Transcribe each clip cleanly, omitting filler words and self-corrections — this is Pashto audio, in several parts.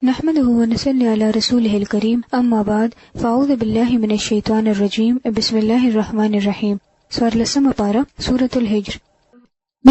نحمده ونصلي على رسوله الكريم أما بعد فأعوذ بالله من الشيطان الرجيم بسم الله الرحمن الرحيم سورلسم پارا سورة الحجر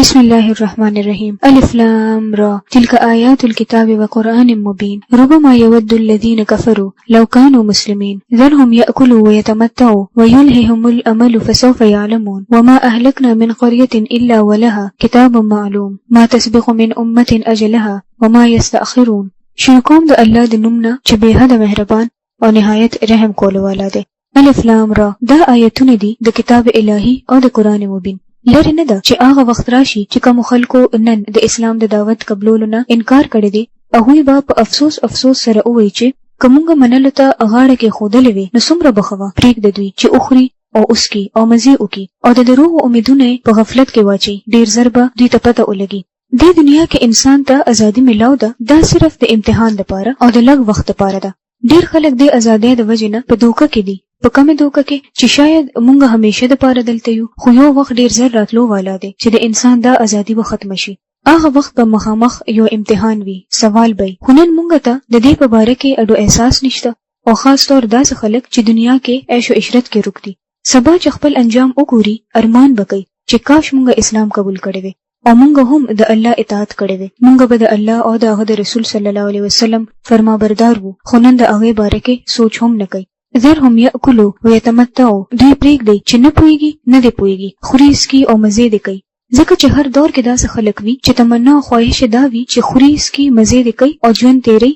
بسم الله الرحمن الرحيم ألف لام را تلك آيات الكتاب وقرآن مبين ربما يود الذين كفروا لو كانوا مسلمين ذرهم يأكلوا ويتمتعوا ويلههم الأمل فسوف يعلمون وما أهلكنا من قرية إلا ولها كتاب معلوم ما تسبق من أمة أجلها وما يستأخرون شروع کوم د الله د نومنا چې به حد مهربان او نهایت رحم کول والا دی. الف لام را دا آیتونه دي د کتاب الهی او د قران مبین. لری نه ده چې هغه وخت راشي چې کوم خلکو نن د اسلام د دعوت قبولولو نه انکار کړی دي او هی به په افسوس سره وایي چې کومه منلو ته اغاړه کې خودلې وي نو څومره بخوا پریک د دوی چې اخري او اسکی او مزي وکي او د دروغ امیدونه په غفلت کې واچي ډیر ضربه دوی ته پته ولګي. د دنیا کې انسان ته ازادي ملاو ده دا صرف د امتحان لپاره او د لږ وخت لپاره ده. ډیر خلک د ازادۍ د وجنه په دوکه کې دي په کومه دوکه کې چې شاید مونږ همیشه د پاره دلته یو خو یو وخت ډیر زر راتلو والا دی چې د انسان د ازادي به ختم شي. هغه وخت په مخامخ یو امتحان وي سوال به هنن مونږ ته د دې په باره کې اډو احساس نشته او خاص طور داس خلک چې دنیا کې عيش او عشرت کې رک دي سبا چې خپل انجام وګوري ارمان وکړي چې کاش مونږ اسلام قبول کړي وي او مونږ هم د الله اطاعت کړی وي مونږ به د الله او د هغه رسول صلی الله علیه وسلم فرمانبردار وو خو نن د هغه باره کې سوچ هم نه کوي. ذرهم یاکلوا ويتمتعوا دوی پرېږدي چې نه پوهیږي نه دی پوهیږي خوري اسکي او مزه دی کوي ځکه چې هر دور کې داسې خلک وي چې تمنا خواهش دا وي چې خوري اسکي مزه دی کوي او ژوند تیری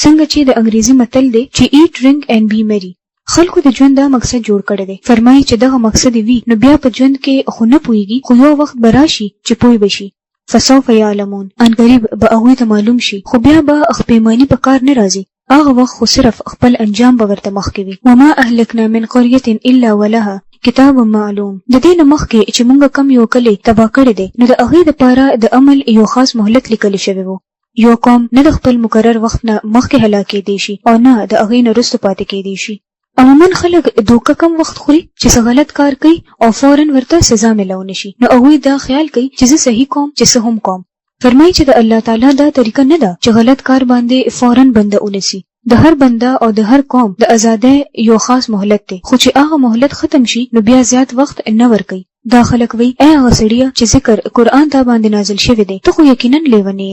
څنګه چې د انګریزي متل دی چې eat drink and be merry. خلکو د ژوند دا مقصد جوړ کړی دی فرمایي چې دغه مقصد وي نو بیا په ژوند کې خو نه پوهیږي خو یو وخت براشي چې پوي بشي فسوف يعلمون ان قریب به هغه ته معلوم شي خو بیا به خپېمانی په کار نه راځي هغه وخت خو صرف خپل انجام به ورته مخ کوي. وما اهلكنا من قريه الا ولها کتاب معلوم د دې نه مخکې چې مونږ کم یو کلی تبا کړی دی نو د هغه لپاره د عمل یو خاص مهلت لیکل شوی وو. یو قوم نه د خپل مقرر وخت نه مخکې هلاکې دي شي او نه د هغه نه رسټ پاتې کېدي شي. عموما خلک دوکه کم وخت خوري چې څه غلط کار کوي او فورا ورته سزا ملو نشي نو هغه دا خیال کوي چې زه صحیح کوم چې څه هم کوم. فرمایي چې د الله تعالی دا طریقه نه ده چې غلط کار باندې فورا بنده ونسی. د هر بنده او د هر قوم د آزادۍ یو خاص مهلت دی خو چې هغه مهلت ختم شي نو بیا زیات وخت نه ورکوي. دا خلک وایي اے هغه سړی چې ذکر قرآن ته باندې نازل شوی دی ته خو یقینا لیونی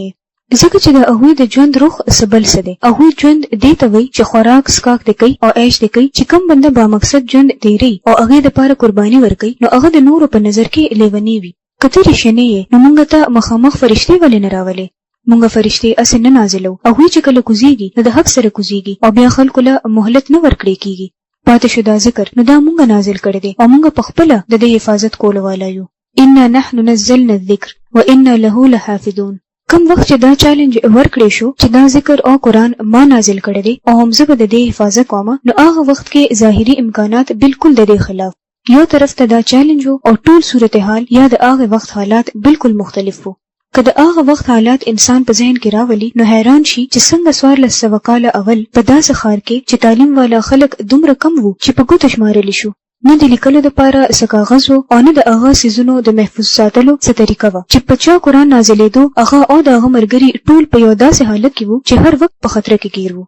ځکه چې د هغوی د ژوند روح سبل څه دی هغوی ژوند دې ته وایي چې خوراک سکاک دی کوي او عیش دی کوي چې کوم بنده با مقصد ژوند تیری او هغې دپاره قرباني ورکوي نو هغه د نورو په نظر کې لیونی وي. که ته رښتینی یې نو موږ ته مخامخ فرښتې ولې نه راولې موږ فرښتې اسې نه نازلو هغوی چې کله کوزیږي نو د حق سره کوزیږي او بیا خلکو له مهلت نه ورکړی کیږي. پاتې شو دا ذکر نو دا موږ نازل کړی دی او موږ په خپله د دې حفاظت کولو والا یو. انا نحن نزلنا الذکر وانا له لحافظون. کم وخت چې دا چیلنج ورکړی شو چې دا ذکر او قرآن ما نازل کړی دی او هم زه به د دې حفاظت کوم نو هغه وخت کې ظاهري امکانات بالکل د دې خلاف یو طرف ته دا چیلنج او ټول صورتحال یا د هغه وخت حالات بالکل مختلف وو. که د هغه وخت حالات انسان په ذهن کې راولي نو حیران شي چې څنګه 1400 کاله اول په داسې ښار کې چې تعلیم والا خلک دومره کم وو چې په ګوتو شمارلی شو نه د لیکلو دپاره څه کاغذ و او نه د هغه څیزونو د محفوظ ساتلو څه طریقه وه چې په چا قرآن نازلېدو هغه او د هغه ملګري ټول په یو داسې حالت کې وو چې هر وخت په خطره کې ګیر وو.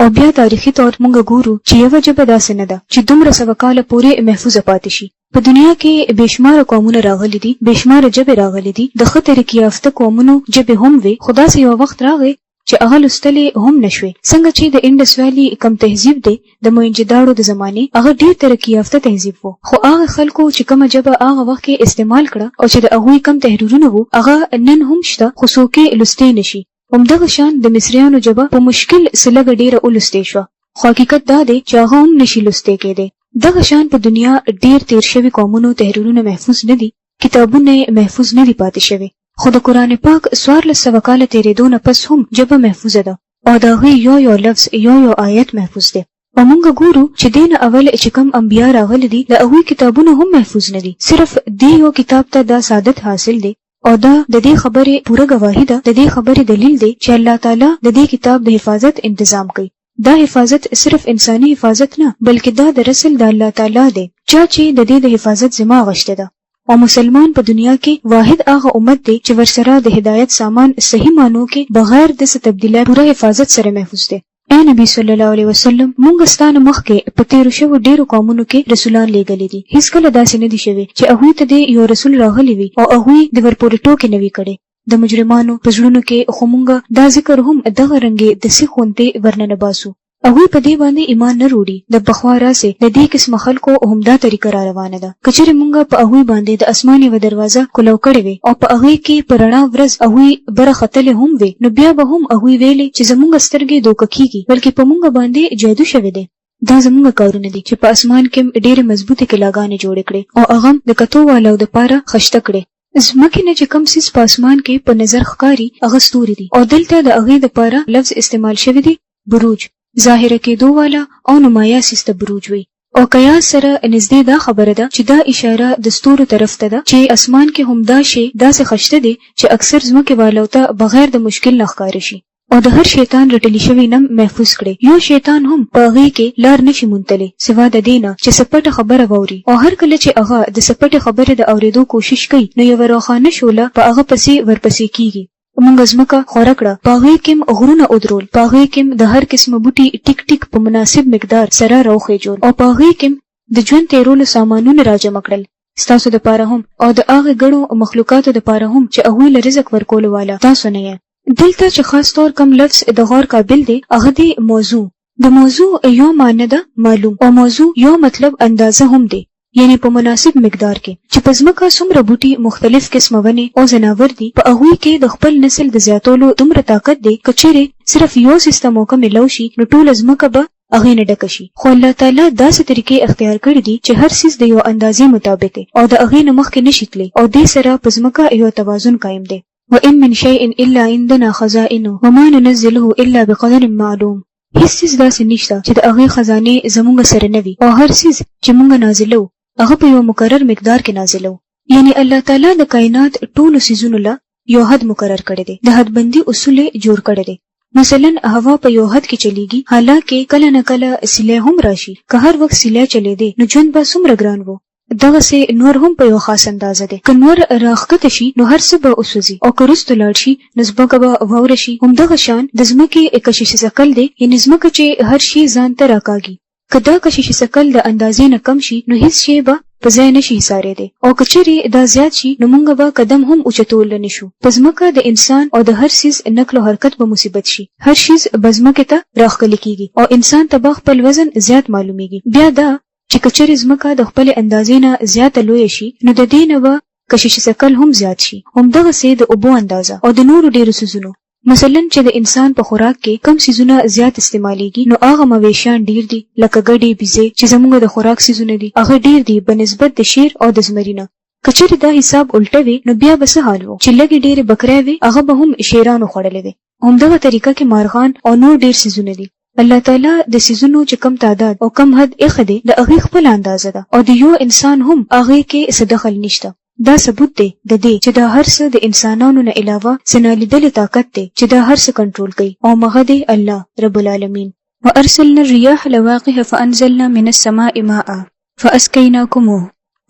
او بیا تاریخي طور مونږ ګورو چې یوه ژبه داسې نه ده چې دومره سوه کاله پورې محفوظه پاتې شي. په دنیا کې بېشماره قومونه راغلي دي بېشماره ژبې راغلي دي د ښه ترقي یافته قومونو ژبې هم وې خو داسې یو وخت راغی چې هغه لوستلې هم نشوي. څنګه چې د انډس ویلي کم تهذیب دی د موهنجوداړو د زمانې هغه ډیر ترقي یافته تهذیب وو خو هغه خلکو چې کومه ژبه هغه وخت کې استعمال کړه او چې د هغوی کم تحریرونه وو هغه نن هم شته خو څوک یې لوستی نشي. همدغه شان د مصریانو ژبه په مشکل څه لږه ډیره ولوستې شوه خو حقیقت دا دی چې هغه هم نشي لوستی کېدی. دغه شان په دنیا ډیر تیر شوي قومونو تحریرونه محفوظ نه دي کتابونه محفوظ نه دي پاتې شوي خو د قرآن پاک 1400 کاله تیرېدو نه پس هم ژبه محفوظه ده او د هغې یو لفظ یو آیت محفوظ دی. او موږ ګورو چې دې نه اول چې کوم انبیا راغلي دي د هغوی کتابونه هم محفوظ نه دي صرف دې یو کتاب ته دا سعادت حاصل دی او دا د دې خبرې پوره گواهی ده د دې خبرې دلیل دی چې الله تعالی د دې کتاب د حفاظت تنظیم کوي. دا حفاظت صرف انساني حفاظت نه بلکې دا د رسل د الله تعالی دی چا چې د دې د حفاظت ذمہ غشته ده او مسلمان په دنیا کې واحد هغه امت دی چې ورسره د هدایت سامان صحیح مانو کې بغیر د څه تبدیلات پوره حفاظت سره محفوظ دی. اے نبی صلی الله علیه وسلم مونږ ستانه مخکې په تیرو شوو ډیرو قومونو کې رسولان لېږلي دي. هیڅ کله داسې نه دي شوي چې هغوی ته د یو رسول راغلی وي او هغوی د ورپورې ټوکې نه وي کړې. د مجرمانو په زړونو کې خو مونږ دا ذکر هم دغه رنګې د سیخ غوندې ورننه باسو. هغوی په دې باندې ایمان نه وروړي. د پخوا راسې د دې قسمه خلکو همدا طریقه را روانه ده. که چېرې مونږ په هغوی باندې د اسمان یوه دروازه کلو کړې وي او په هغې کې په رڼا ورځ هغوی بره ختلې هم وي، نو بیا به هم هغوی ویلې چې زمونږ سترګې دوکه کېږي، بلکې په مونږ باندې جادو شوی دی. دا زمونږ کارونه دي چې په اسمان کې ډېرې مضبوطې کلاګانې جوړې کړې او هغه د کتو والو دپاره خشته کړې. ځمکې نه چې کوم څیز په اسمان کې په نظر ښکاري هغه ستوري دي او دلته د هغې دپاره لفظ استعمال شوی دی بروج، ظاهره کېدو والا او نمایه سیز ته بروج وي. او قیاس سره نږدې دا خبره ده چې دا اشاره د ستورو طرف ته ده چې اسمان کې هم دا شی داسې خشته دی چې اکثر ځمکې والو ته بغیر د مشکل نه ښکاره شي او د هر شیطان رټلی شوی نم محفوظ کړي. یو شیطان هم په هغې کې لار نشي موندلی سوا د دې نه چې سپټه خبره واوري، او هر کله چې هغه د سپټې خبرې د اورېدو کوشش کوي نو یوه روښانه شوله په هغه پسې ورپسې کیږي. مونږ ځمکه خوره کړه، په هغې کې غرونه ودرول، په هغې کې د هر قسمه بوټي ټیک ټیک په مناسب مقدار سره راوخېجول او په هغې کې د ژوند تېرولو سامانونه راجمع کړل ستاسو دپاره هم او د هغې ګڼو مخلوقاتو دپاره هم چې هغوی له رزق ورکولو والا تاسو نه یې. دلته چې خاص طور کم لفظ د غور قابل دی هغه دی موضوع. د موضوع یو معنی ده معلوم او موضوع یو مطلب اندازه هم دی، یعنی په مناسب مقدار کې چې په ځمکه څومره بوټي مختلف قسمه ونې او ځناور دي په هغوی کې د خپل نسل د زیاتولو دومره طاقت دی که چیرې صرف یو سیسته موقع میلاو شي نو ټوله ځمکه به هغې نه ډکه شي. خو الله تعالی داسې طریقې اختیار کړي دي چې هر څیز د یو اندازې مطابق دی او د هغې نه مخکې نشي تللی او دې سره په ځمکه یو توازن قایم دی. وَإِن مِّن شَيْءٍ إِلَّا عِندَنَا خَزَائِنُهُ وَمَا نُنَزِّلُهُ إِلَّا بِقَدَرٍ مَّعْلُومٍ. هیڅ څیز داسې نشته چې د هغې خزانې زمونږ سره نه وي او هر څیز چې مونږ نازلو هغه په یو مقرر مقدار کې نازلو. یعنی الله تعالی د کائنات ټولو څیزونو له یو حد مقرر کړی دی، د حدبندي اصول جوړ کړی دی. مثلا هوا په یو حد کې چلیږي، حالانکه کله نه کله سیلی هم راشي. که هر وخت سیلی چلیدی نو ژوند به څومره ګران وو. دغسې نور هم په یو خاص اندازه دی. که نور راښکته شي نو هر څه به وسوځي او که وروسته لاړ شي نو ځمکه به واوره شي. همدغه شان د ځمکې کشش ثقل دی، یعنې ځمکه چې هر شي ځان ته راکاږي. که دا کشش ثقل د اندازې نه کم شي نو هیڅ شی به په ځای نشي ایسارېدی او که چیرې دا زیات شي نو موږ به قدم هم اوچتولی نشو. په ځمکه د انسان او د هر څیز نقل و حرکت به مصیبت شي، هر شیز به ځمکې ته راښکلي کېږي او انسان ته به خپل وزن زیات معلومیږي. بیا دا چې که چیرې ځمکه د خپلې اندازې نه زیاته لویه شي نو د دې نه به کشش ثقل هم زیات شي. همدغسې د اوبو اندازه او د نورو ډېرو څیزونو، مثلا چې د انسان په خوراک کې کم څیزونه زیات استعمالیږي نو هغه مویشیان ډیر دي، لکه ګډې بیزې چې زموږ د خوراک څیزونه دي هغه ډیر دي په نسبت د شیر او د زمري نه. که چیرې دا حساب الټه وي نو بیا به څه حال وو چې لږې ډېرې بکرۍ وي هغه به هم شیرانو خوړلې وي. همدغه طریقه کې مارغان او نور ډیر څیزونه دي. الله تعالی د څیزونو چې کم تعداد او کم حد ایښی دی د هغې خپله اندازه ده او د یو انسان هم هغې کې څه دخل نشته. دا ثبوت دی د دې چې دا هر څه د انسانانو نه علاوه څه نالیدلې طاقت دی چې دا هر څه کنټرول کوي او مغه دی الله رب العالمین. وارسلنا الرياح لواقح فانزلنا من السماء ماء فاسقيناكموه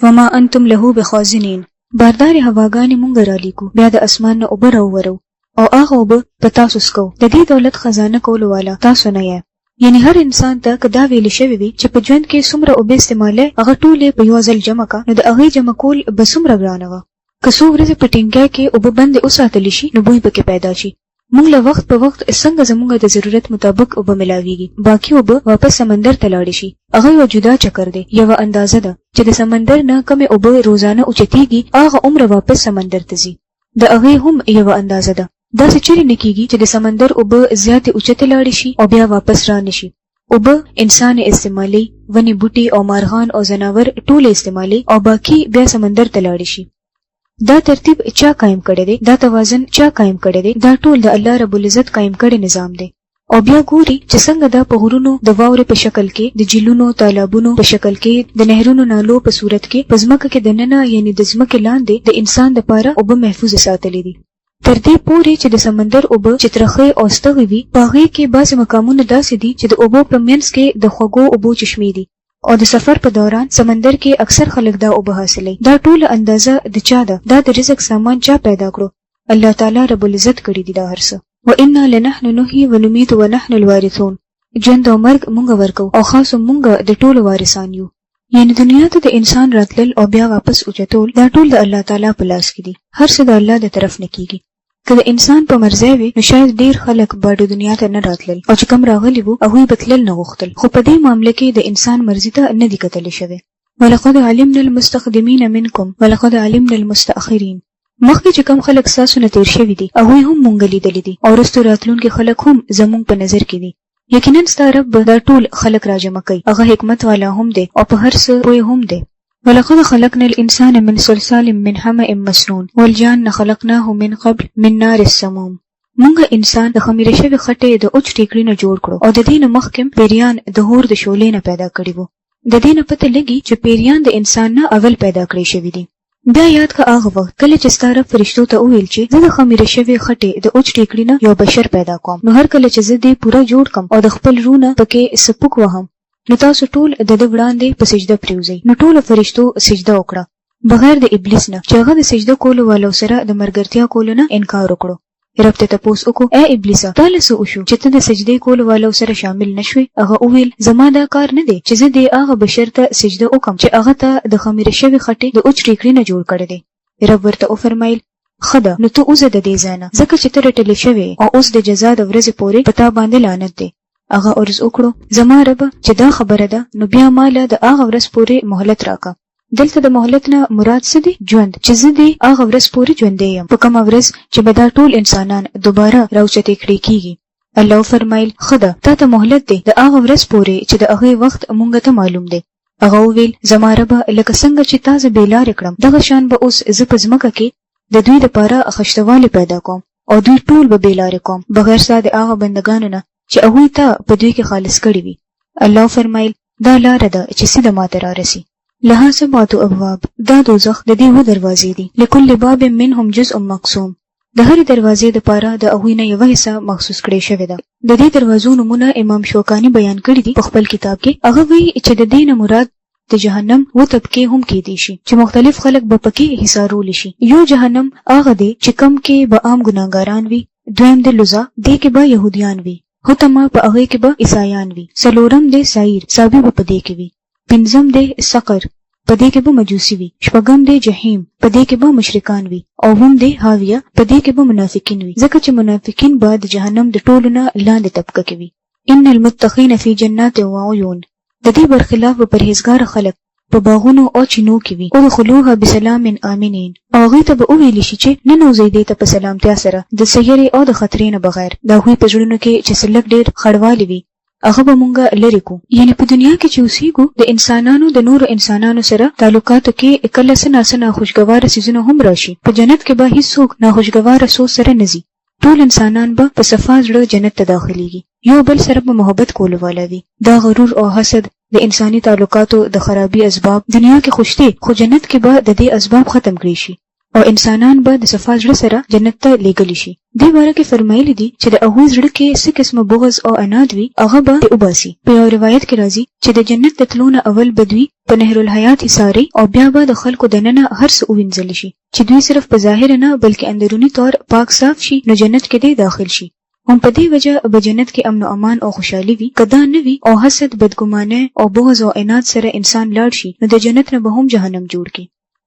وما انتم له بخازنين. باردار هواګانې مونږ رالیږو، بیا د اسمان نه اوبه راوورو او هغه اوبه په تاسو څکو. د دې دولت خزانه کولو والا تاسو نه یې. یعنی هر انسان ته که دا ویل شوی وي چې په ژوند کې څومره اوبه استعمالوي هغه ټولې په یو ځل جمع کا، نو د هغې جمع کول به څومره ګرانه وه. که څو ورځې په ټینګۍ کې اوبه بندې وساتلی شي نو بوی پکې پیدا شي. موږ له وخت په وخت څنګه زموږ د ضرورت مطابق اوبه ملاویږي، باقي اوبه واپس سمندر ته لاړې شي. هغه یو جدا چکر دی، یوه اندازه ده چې د سمندر نه کمې اوبه روزانه اوچتېږي هغه عمره واپس سمندر ته ځي. د هغې هم یوه اندازه ده. داسې چیرې نه کېږي چې د سمندر اوبه زیاتې اوچتې لاړې شي او بیا واپس را نشي. اوبه انسان استعمالي، ونې بوټي او مارغان او ځناور ټول استعمالي او باقي بیا سمندر ته لاړې شي. دا ترتیب چا قائم کړی دی؟ دا توازن چا قائم کړی دی؟ دا ټول د الله رب العزت قائم کړی نظام دی. او بیا ګوري چې څنګه دا په غرونو د واورې په شکل کې، د جیلونو تالابونو په شکل کې، د نهرونو نالو په صورت کې په ځمکه کې دننه یعنی د ځمکې لاندې د انسان دپاره اوبه محفوظ ساتلې دي. تر دې پورې چې د سمندر اوبه چې ترخې او ستغې وي په هغې کې بعضې مقامونه داسې دي چې د اوبو په منځ کې د خوږو اوبو چشمې دي او د سفر په دوران سمندر کې اکثر خلک دا اوبه حاصلې. دا ټول اندازه د چا ده؟ دا د رزق سامان چا پیدا کړو؟ الله تعالی رب العزت کړی دی دا هرڅه. وإنا لنحن نحيي ونميت ونحن الوارثون. ژوند او مرګ مونږ ورکو او خاص مونږ د ټولو وارثان یو. یعنی دنیا ته د انسان راتلل او بیا واپس اوچتول دا ټول د الله تعالی په لاس کې دي. هر څه د الله د طرف نه کیږي. که د انسان په مرزه وي نو شاید ډیر خلک باډو دنیا ته نه راتلل او چې کم راغلي وو هغوی بتلل نه غوښتل، خو په دې معاملې کې د انسان مرزي ته نه دي کتل شوی. ولقد علمنا المستقدمين منكم ولقد علمنا المستأخرين. مخکې چې کم خلک ستاسو نه تیر شوي دي هغوی هم مونږ لیدلي دي او وروسته راتلونکي خلک هم زمونږ په نظر کې دي. یقینا ستا رب دا ټول خلک راجمع کوي، هغه حکمت والا هم دی او په هر څه پوه هم دی. ولقد خلقنا الانسان من صلصال من حمأ مسنون والجان خلقناه من قبل من نار السموم. مونږ انسان د خمیره شوي خټې د اوچ ټیکړي نه جوړ کړو او د دې نه مخکې پیریان د هور د شولې نه پیدا کړي وو. د دې نه پته لګي چې پیریان د انسان نه اول پیدا کړي شوي دي. بیا یاد کا هغه وخت کله چې ستا رب فرشتو ته وویل چې زه د خمیره شوي خټې د اوچ ټیکړي نه یو بشر پیدا کوم، نو هر کله چې زه دې پوره جوړ کم او د خپل روح نه پکې سپک وهم نو تاسو ټول د ده وړاندې په سجده پریوځئ. نو ټولو فرشتو سجده وکړه بغیر د ابلیس نه چې هغه د سجده کولو والو سره د مرګرتیا کولو نه انکار وکړو. رب ته تپوس وکړو اے ابلیسه تاله څه وشو چې ته د سجدې کولو والو سره شامل نشوې؟ هغه وویل زما دا کار نه دی چې زه دې هغه بشر ته سجده وکم چې هغه ته د خمیره شوي خټې د اوچ ټیکړي نه جوړ کړی دی. رب ورته وفرمایل ښه ده نو ته وځه د دې ځای نه ځکه چې ته رټلې شوې او اوس د جزا د ورځې پورې په تا باندې لعنت دی. هغه عرض وکړو زما رب چې دا خبره ده نو بیا ماله د هغه ورځ پورې مهلت راکا. دلته د مهلت نه مراد څه دی؟ ژوند، چې زه دې هغه ورځ پورې ژوندی یم په کومه ورځ چې به دا ټول انسانان دوباره راوچتې کړي کیږي. الله فرمایل ښه ده تا ته مهلت دی د هغه ورځ پورې چې د هغې وخت مونږ ته معلوم دی. هغه وویل زما ربه لکه څنګه چې تا زه بېلارې کړم دغه شان به اوس زه په ځمکه کې د دوی دپاره خشتوالی پیدا کوم او دوی ټول به بېلارې کوم بغیر ستا د هغه بندګانو نه چې هغوی ته په دوی کې خالص کړي وي. الله فرمایل دا لاره ده چې سیده ماته رارسي. لها سبعة ابواب. دا دوزخ د دې 7 دروازې دي. لكل باب منهم جزء مقسوم. د هرې دروازې دپاره د هغوی نه یوه حصه مخصوص کړې شوې ده. د دې دروازو نومونه امام شوکاني بیان کړي دي په خپل کتاب کې. هغه وایي چې د دې نه مراد د جهنم 7 طبقې هم کېدی شي چې مختلف خلک به پکې حصارولی شي. یو جهنم هغه دی چې کم کې به عام ګناهګاران وي، دویم د لوزا دې کې به یهودیان وي، حتما په هغې کې به عیسایان وي، څلورم دی سعیر صابي به په دې کې وي، پنځم دی سقر په دې کې به مجوسی وي، شپږم دی جهیم په دې کې به مشرکان وي، اووم دی هاویه په دې کې به منافقین وي ځکه چې منافقین به د جهنم د ټولو نه لاندې طبقه کې وي. ان المتقین فی جنات و عیون. د دې برخلاف به پرهیزګار خلک په باغونو او چینو کې وي. ادخلوها بسلام آمنین. او هغوی ته به وویل شي چې ننوځئ دې ته په سلامتیا سره د سیرې او د خطرې نه بغیر. د هغوی په زړونو کې چې څه لږ ډېر خړوالی وي هغه به مونږ لرې کو. یعنې په دنیا کې چې اوسېږو د انسانانو د نورو انسانانو سره تعلقاتو کې کله څه ناڅه ناخوشګواره څیزونه هم راشي. په جنت کې به هیڅوک ناخوشګواره سوچ سره نه ځي. ټول انسانان به په صفا زړه جنت ته داخليږي. یو بل سره به محبت کولو والا وي. دا غرور او حسد د انساني تعلقاتو د خرابي اسباب دنیا کې خوشته، خو جنت کې به د دې اسباب ختم کړي شي او انسانان به د صفا زړه سره جنت ته لیږلی شي. دې باره کې فرمایلی دي چې د هغوی زړه کې څه قسمه بغض او عناد وي هغه به وباسي. په یو روایت کې راځي چې د جنت د تلو نه اول به دوی په نهر الحیات ایساري او بیا به د خلکو دننه هر څه ووینځلی شي چې دوی صرف په ظاهر نه بلکې اندروني طور پاک صاف شي نو جنت کې دی داخل شي. هم په دې وجه به جنت کې امن او امان او خوشحالي وي. که دا نه وي او حسد، بدګمانه او بغض او عناد سره انسان لاړ شي نو د جنت نه به هم جهنم جوړ کی.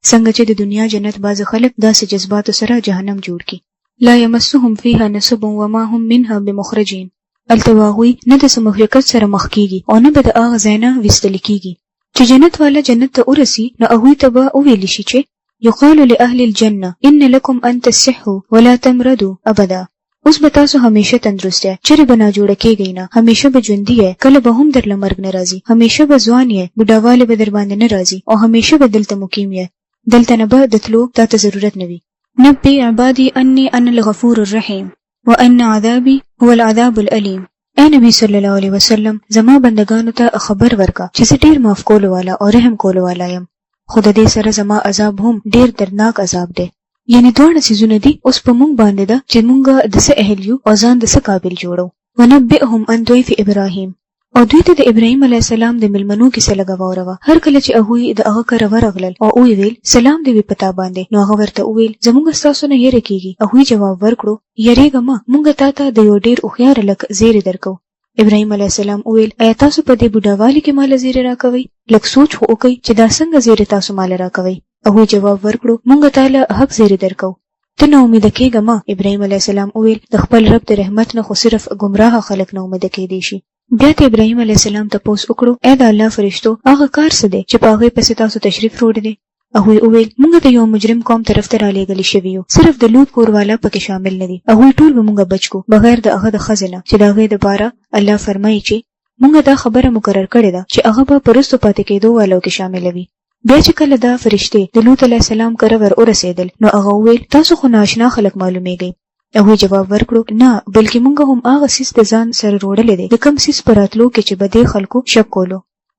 څنګه چې د دنیا جنت باز خلک داسې جذباتو سره جهنم جوړ کی. لا يمسهم فيها نصب وما هم منها بمخرجين. التواغوی نه د سمخرکت سره مخ کیږي او نه به د هغه ځای نه ویستل کیږي. چې جنت والا جنت ته ورسی نو هغوی ته به وویل شي چې یقال لأهل الجنه ان لكم ان تصحوا ولا تمرضوا ابدا. اوس به تاسو همیشه تندرست یې، چیرې به ناجوړه کېږئ نه، همیشه به ژوندي یې، کله به هم درله مرګ نه راځي، همیشه به ځوان یې، بوډاوالی به در باندې نه راځي او همیشه به دلته مقیم یې، دلته نه به د تلو تا ته ضرورت نه وي. نبئ عبادي انی انا الغفور الرحیم وان عذابي هو العذاب الالیم. اے نبی صلی الله علیه وسلم زما بندگانو ته خبر ورکا چې زه ډیر معاف کولو والا او رحم کولو والا یم، خو د دې سره زما عذاب هم ډیر دردناک عذاب دی. یعنی دواړه څیزونه دي اوس په مونږ باندې ده چې مونږ د څه اهل یو او ځان د څه قابل جوړو. ونبئهم عن ضيف ابراهیم. او دوی ته د ابراهیم علیه السلام د ملمنو کیسه لګاوه. هر کله چې هغه د هغه کره ورغلل او ویل سلام دې پتا باندې، نو هغه ورته ویل زموږ تاسو نه یې رکیږي. هغه جواب ورکړو یریګه ما مونږ ته د یو ډیر خوخيار لک زیری درکو. ابراهیم علیه السلام ویل آیا تاسو په دې بډاوالي کې مال زیری راکوي؟ لک سوچ وکړئ چې دا څنګه زیری تاسو مال راکوي. هغه جواب ورکړو مونږ تعالی حق زیری درکو. ته نو امید کېږه ما. ابراهیم علیه السلام ویل د خپل رب د رحمت نه خو صرف گمراه خلک نه امید کېدي شي. بیا ته ابراهیم علیه السلام تاسو وکړو اے د الله فرشتو هغه کار څه دی چې په هغه پسې تاسو تشریف وروړي دي؟ هغه ویل موږ د یو مجرم قوم طرف ته را لېږلي شوي یو، صرف د لوط کوروالا پکې شامل نه دي. هغه ټول به موږ بچو بغیر د هغه د خزنه چې دا غي د بارا الله فرمایي چې موږ دا خبره مقرر کړې ده چې هغه به پرستو پاتې کېدو والو کې شامل وي. بیا چې کله دا فرشته د لوط علیه السلام کره ور ورسېدل نو هغه ویل تاسو خو ناشنا خلک معلومیږئ. هغه جواب ورکړو نه بلکې موږ هم هغه سیس د ځان سره وروړلې دي د کم سیس پراتلو کې چې بده خلکو شک کولو.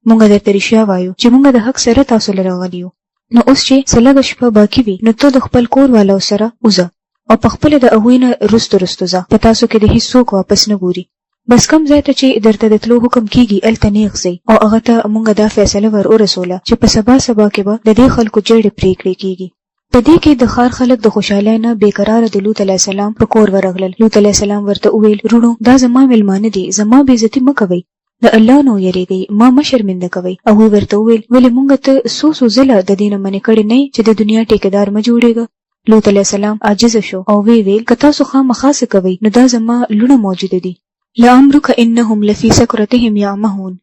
موږ درته رښتیا وایو چې موږ د حق سره تاسو لره غلیو. نو اوس چې سلګ شپه باقی وي نو ته د خپل کور والو سره وځه او په خپل د اغوینه رستو ځه، په تاسو کې د هیڅ څوک واپس نه ګوري. بس کم ځای ته چې درته د تلو حکم کیږي الته نه غځي او هغه ته موږ دا فیصله ور ورسوله چې په سبا کې به د دې خلکو جړې پریکړې کیږي. په دې کې د خار خلک د خوشاله نه بیقرار د لوط علیه السلام په کور ورغلل. لوط علیه السلام ورته ویل رونو دا زما ملمانه دي، زما بې عزتي مکوئ، د الله نو یریږئ، ما مشرمنده کوي. او ورته ویل ولې مونږ ته سو زله د دینه منې کړي نه چې د دنیا ټیکدار م جوړېږي. لوط علیه السلام عاجز شو او ویل که تاسو خامخاسه کوي نو دا زما لونه موجود دي. لامرک انهم لفی سکرتهم یعمهون.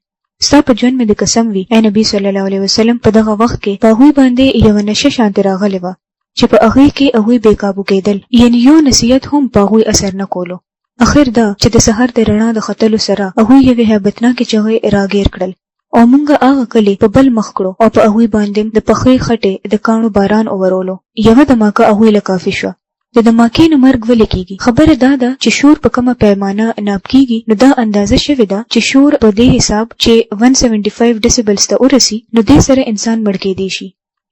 ستا په ژوند مې د قسم وي اے نبی صلی الله علیه وسلم په دغه وخت کې په هغوی باندې یو نشه شانت راغلی و چې په هغه کې هغوی بې قابو کېدل، یعنی یو نصیحت هم په هغوی اثر نه کولو. اخر دا چې د سحر د رڼا د ختلو سره هغوی یوې هیبتناکې چغې راګیر کړل او مونږ هغه کلی په بل مخ کړو او په هغوی باندې د پخې خټې د کاڼو باران اورولو. یوه دماکه هغوی له کافي شوه. د دماکې نه مرګ ولې کېږي؟ خبره دا ده چې شور په کومه پیمانه ناب کېږي نو دا اندازه شوې ده چې شور په دې حساب چې 175 ډیسیبلز ته ورسي نو دې سره انسان مړ کېدی شي.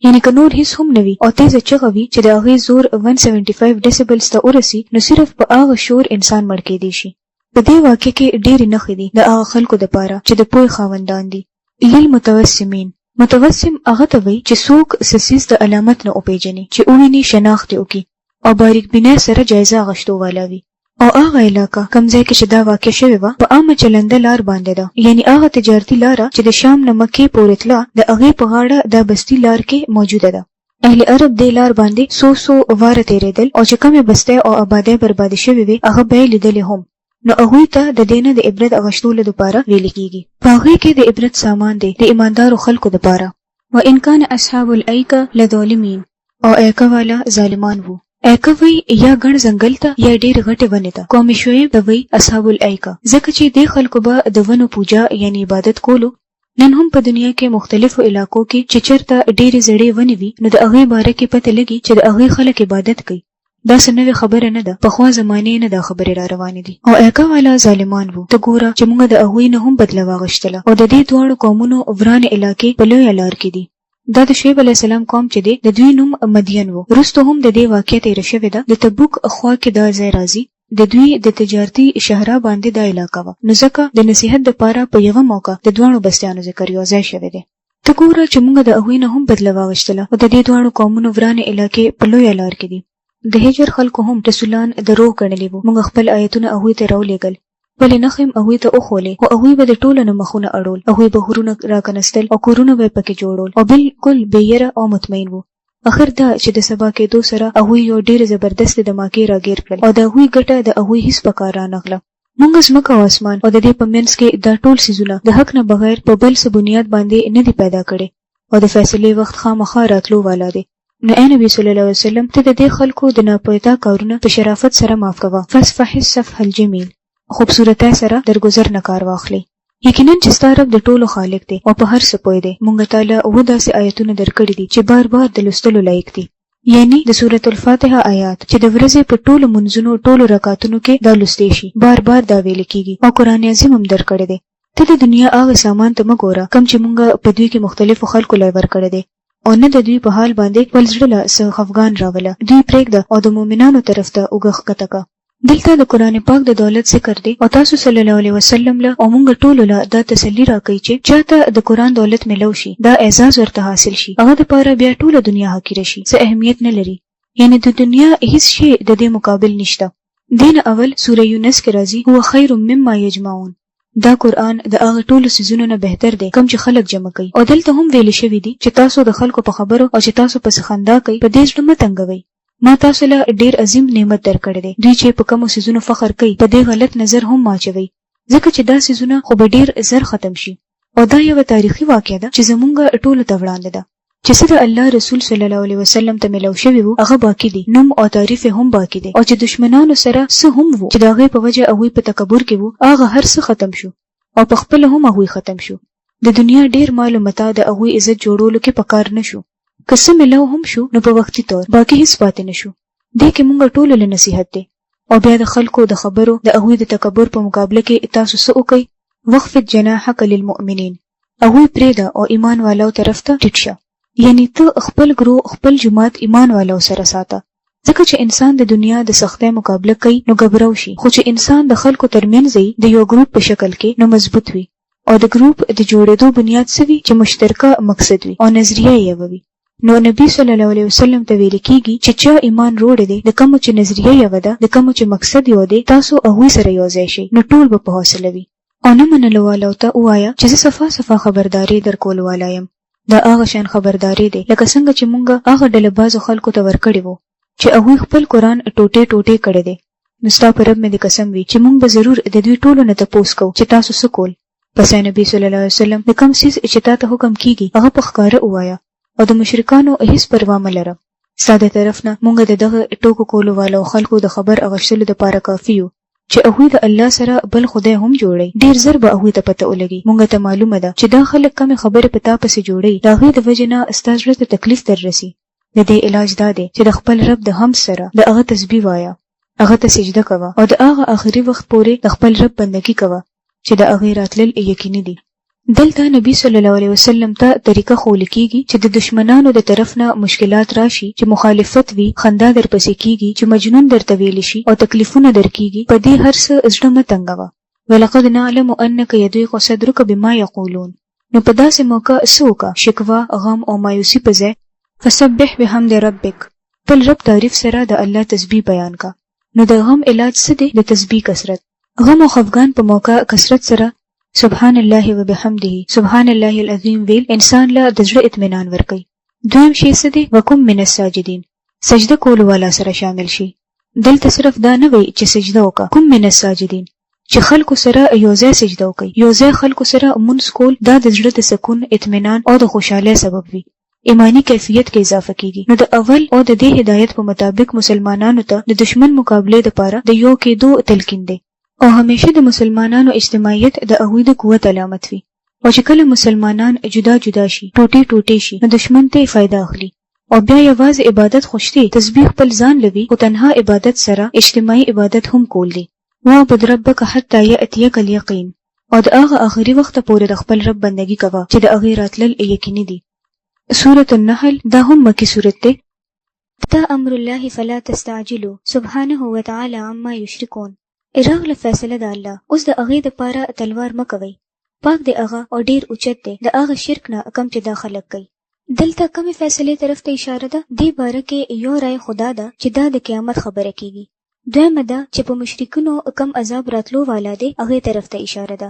یعنی که نور هیڅ هم نوي او تیزه چغه وي چې د هغې زور 175 ډیسیبلز ته ورسي نو صرف په هغه شور انسان مړ کېدی شي. په دې واقع کې ډېرې نښې دي د هغه خلکو دپاره چې د پوهې خاوندان دي. للمتوسمین، متوسم هغه ته وایي چې څوک سسیز د علامت نه وپېژني، چې وویني شناخت یې وکړي او باریک بینۍ سره جایزه اخیستو والا وي. او هغه علاقه کوم ځای کې چې دا واقع شوې وه په عامه چلنده لار باندې ده، یعنی هغه تجارتي لاره چې د شام نه مکې پورې تله د هغې په غاړه دا بستي لار کې موجوده ده. اهل عرب دې لار باندې څو واره تېرېدل او چې کومې بستۍ او آبادۍ بربادې شوې وې هغه به یې لیدلې هم. نو هغوی ته د دې نه د عبرت اخیستلو دپاره ویل کېږي. په هغې کې د عبرت سامان دی د ایماندارو خلکو دپاره. وان کان اصحاب الایکه لظالمین، او ایکه والا ظالمان وو. ایکه وی یا ګڼ ځنګل ته یا ډېر غټې ونې ته. قوم شعیب ته وی اصحاب الایکه ځکه چې دې خلکو به د ونو پوجا یعنی عبادت کولو. نن هم په دنیا کې مختلفو علاقو کې چې چېرته ډېرې زړې ونې وي نو د هغې باره کې پته لګي چې د هغې خلک عبادت کوي. دا څه نوې خبره نه ده، پخوا زمانې نه دا خبرې را روانې دي. او ایکه والا ظالمان وو. ته ګوره چې موږ د هغوی نه هم بدله واغوښتله او د دې دواړو قومونو ورانې علاقې په لویه لار کې دي. دا د شعیب علیه السلام قوم چې دی د دوی نوم مدین وو. وروسته هم د دې واقعه تېره شوې ده. د تبوک خوا کې دا ځای راځي. د دوی د تجارتي شهرا باندې دا علاقه وه، نو ځکه د نصیحت دپاره په یوه موقع د دواړو بستیانو ذکر یو ځای شوی دی. ته ګوره چې موږ د هغوی نه هم بدله واغوښتله او د دې دواړو قومونو ورانې علاقې په لویه لار کې دي. د هجر خلکو هم رسولان دروغ ګڼلي وو. موږ خپل آیتونه هغوی ته راولېږل، ولې نښې هغوی ته وښولې خو هغوی به د ټولو نه مخونه اړول. هغوی به غرونه راکنستل او کورونه به یې پکې جوړول او بالکل بې یره او مطمئن وو. اخر دا چې د سبا کېدو سره هغوی یو ډېر زبردست دماکې راګیر کړل او د هغوی ګټه د هغوی هیڅ په کار رانغله. موږ ځمکه او اسمان او د دې په منځ کې دا ټول څیزونه د حق نه بغیر په بل څه بنیاد باندې نه دي پیدا کړي او د فیصلې وخت خامخا راتلو والا دی. نو اے نبی صلی الله علیه وسلم ته د دې خلکو د ناپوهتا کارونه په شرافت سره معاف کوه. فاصفح الصفح الجمیل، خوبصورتۍ سره درګذر نه کار واخلي. یقینا چې ستا رب د ټولو خالق دی او په هر څه پوه دی. موږ تعالی اووه داسې آیتونه درکړي دي چې بار بار د لوستلو لایق دي، یعنی د سورة الفاتحه آیات چې د ورځې په ټولو منځونو ټولو رکعتونو کې دا لوستې شي، بار بار دا ویل کېږي. او قرآن عظیم هم درکړی دی. ته د دنیا هغه سامان ته مه ګوره کوم چې موږ په دوی کې مختلفو خلکو له ورکړی دی، او نه د دوی په حال باندې خپل زړه له څه خفګان راوله. دوی پرېږده او د مؤمنانو طرف ته اوږه ښکته کړه. دلته د قران پاک د دولت ذکر دی او تاسو صلی الله علیه وسلم له او موږ ټول له دا تسلی راکړي چې چاته د قران دولت ملو شي دا اعزاز ورته حاصل شي هغه د پاره بیا ټول دنیا حقیر شي څه اهمیت نه لري یعنی د دنیا هیڅ شی د دې مقابل نشته. دین اول سوره یونس کې راځي هو خیر مما یجمعون. دا قران د هغه ټولو سيزونو نه بهتر دی کوم چې خلک جمع کوي او دلته هم ویل شوی دی چې تاسو د خلکو په خبرو او چې تاسو په خندا کوي په دې ځړه متنګوي ما تاسو له ډیر عظیم نعمت درکړی دی دوی چې په کوم سيزونو فخر کوي په دې غلط نظر هم ماچوي ځکه چې دا سيزونه خو به ډیر زر ختم شي او دا یو تاریخي واقعه ده چې زمونږ ټولو ته وړاندې ده چې څه د الله رسول صلی الله علیه وسلم ته ملو شوی وو هغه باقی دي نوم او تعریف هم باقی دي او چې دشمنانو سره څه هم وو چې داغه په وجه هغه په تکبر کې وو هغه هر څه ختم شو او په خپل هم هغه ختم شو د دنیا ډیر معلومات د هغه عزت جوړولو کې پکار نشو قسم ملو هم شو نو په وختي تور باقی هیڅ پاتې نشو دې کې مونږ ټول له نصيحت دي او بیا د خلکو د خبرو د هغه د تکبر په مقابله کې تاسو څه وکي وقفت جناحك للمؤمنين هغه پرېدا او ایمان والو طرف ته ټیټ شه یعنی ته خپل ګرو خپل جماعت ایمان والو سره ساته ځکه چې انسان د دنیا د سختۍ مقابله کوي نو غبرو شي خو چې انسان د خلکو ترمنځ د یو ګروپ په شکل کې نو مضبوط وي او د ګروپ د جوړېدو بنیاد سوي چې مشترکه مقصد وي او نظریه یې وي نو نبی صلی الله علیه وسلم ته ویل کیږي چې چا ایمان روړ دی د کوم چې نظریه یو ده د کوم چې مقصد یو دی تاسو هغه سره یو ځای شئ نو ټول به په حوصله وي او نه منلو والو ته وایا چې صفه خبرداري درکول والایم دا هغه شان خبرداري دی لکه څنګه چې مونږ هغه ډله بازو خلکو ته ورکړی وو چې هغه خپل قران ټوټه کړی دی نو ستا پر رب مې د قسم وی چې مونږ به ضرور د دوی ټولو نه تاسو کو چې تاسو څه کول پس نبی صلی الله علیه وسلم د کوم سیس چې تاسو حکم کیږي هغه په ښکاره وایا او د مشرکانو هیڅ پروا مه لره ساده طرف نه مونږ دغه ټوکو کولو والو خلکو د خبر اغشتلو لپاره کافي یو چې هغه د الله سره بل خدای هم جوړي ډیر زر به هغه ته پته ولګي مونږ ته معلومه ده چې دا خلک کوم خبره پتا پسې جوړي دا غي د وجنه استاجره ته تکلیف در رسی د دې علاج دا دی چې د خپل رب د هم سره د هغه تسبیح وایا هغه ته سجده کوه او د هغه آخري وخت پورې د خپل رب بندگی کوه چې د هغه راتلل یقیني دي دلته نبی صلی الله علیه وسلم ته طریقه خول کیږي چې د دشمنانو د طرف نه مشکلات راشي چې مخالفت وي خندا در پسې کیږي چې مجنون درته ویل شي او تکلیفونه در کیږي په دې هر څه زړه متنګوا ولقد نعلم انك يضيق صدرك بما يقولون نو په داسې موقع سوکا شکوا غم او مایوسی په ځای فسبح بحمد ربك بل رب تعریف سره د الله تسبیح بیان کا نو د غم علاج څه دی د تسبیح کثرت غم او خفګان په موقع کثرت سره سبحان الله وبحمده سبحان الله العظیم ویل انسان له د زړه اطمینان ورکوي دویم شی څه دی وکم من الساجدین سجده کول والا سره شامل شي دلته صرف دا نه وی چې سجده وکا کوم من الساجدین چې خلکو سره یو ځای سجده وکي یو ځای خلکو سره مونږ کول دا د زړه د سکون اطمینان او د خوشاله سبب وي ایمانی کیفیت کې اضافه کیږي نو د اول او د دې هدایت په مطابق مسلمانانو ته د دشمن مقابله لپاره د یو کېدو تلقین دی او همیشه د مسلمانانو اجتماعیت د هغوی د قوت علامت وي او چې کله مسلمانان جدا جدا شي ټوټه شي نو دشمن ته فائدہ اخلي او بیا یوازې عبادت خوشتي تسبیح خپل ځان لوي او تنها عبادت سره اجتماعي عبادت هم کول دي وعبد ربک حتی یأتیک الیقین او د هغه آخري وخت پورې د خپل رب بندگی کوه چې د هغه راتلل یقیني دي سورة النحل دا هم مکی سورت ده تا امر الله فلا تستعجلوا سبحانه وتعالى عما یشرکون اراغله فیصله د الله اوس د هغه د پاره تلوار مکوي پاک دی هغه او ډیر اوچت دی د هغه شرک نه کم چې داخله کوي دلته کوم فیصله طرف ته اشاره ده دی باره کې یو رائے خدا ده چې دا د قیامت خبره کیږي دویمه ده چې په مشرکینو کم عذاب راتلو والا دی هغه طرف ته اشاره ده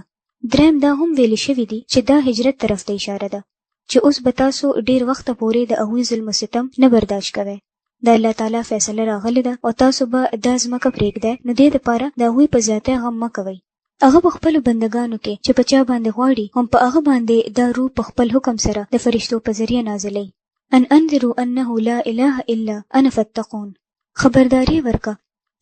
دریم دا هم ویل شوی دی چې دا هجرت طرف ته اشاره ده چې اوس به تاسو ډیر وخت پورې د هغه ظلم ستم نه برداشت کوئ د الله تعالی فیصله راغلی ده او تاسو به د ځمکه پرېږدئ نو دې دپاره د هغوی په ذاته غم مه کوئ هغه په خپلو بندګانو کې چې په چا باندې غواړي هم په هغه باندې دا روح په خپل حکم سره د فرشتو په ذریعه نازلوي ان انذروا انه لا اله الا انا فاتقون خبرداری ورکه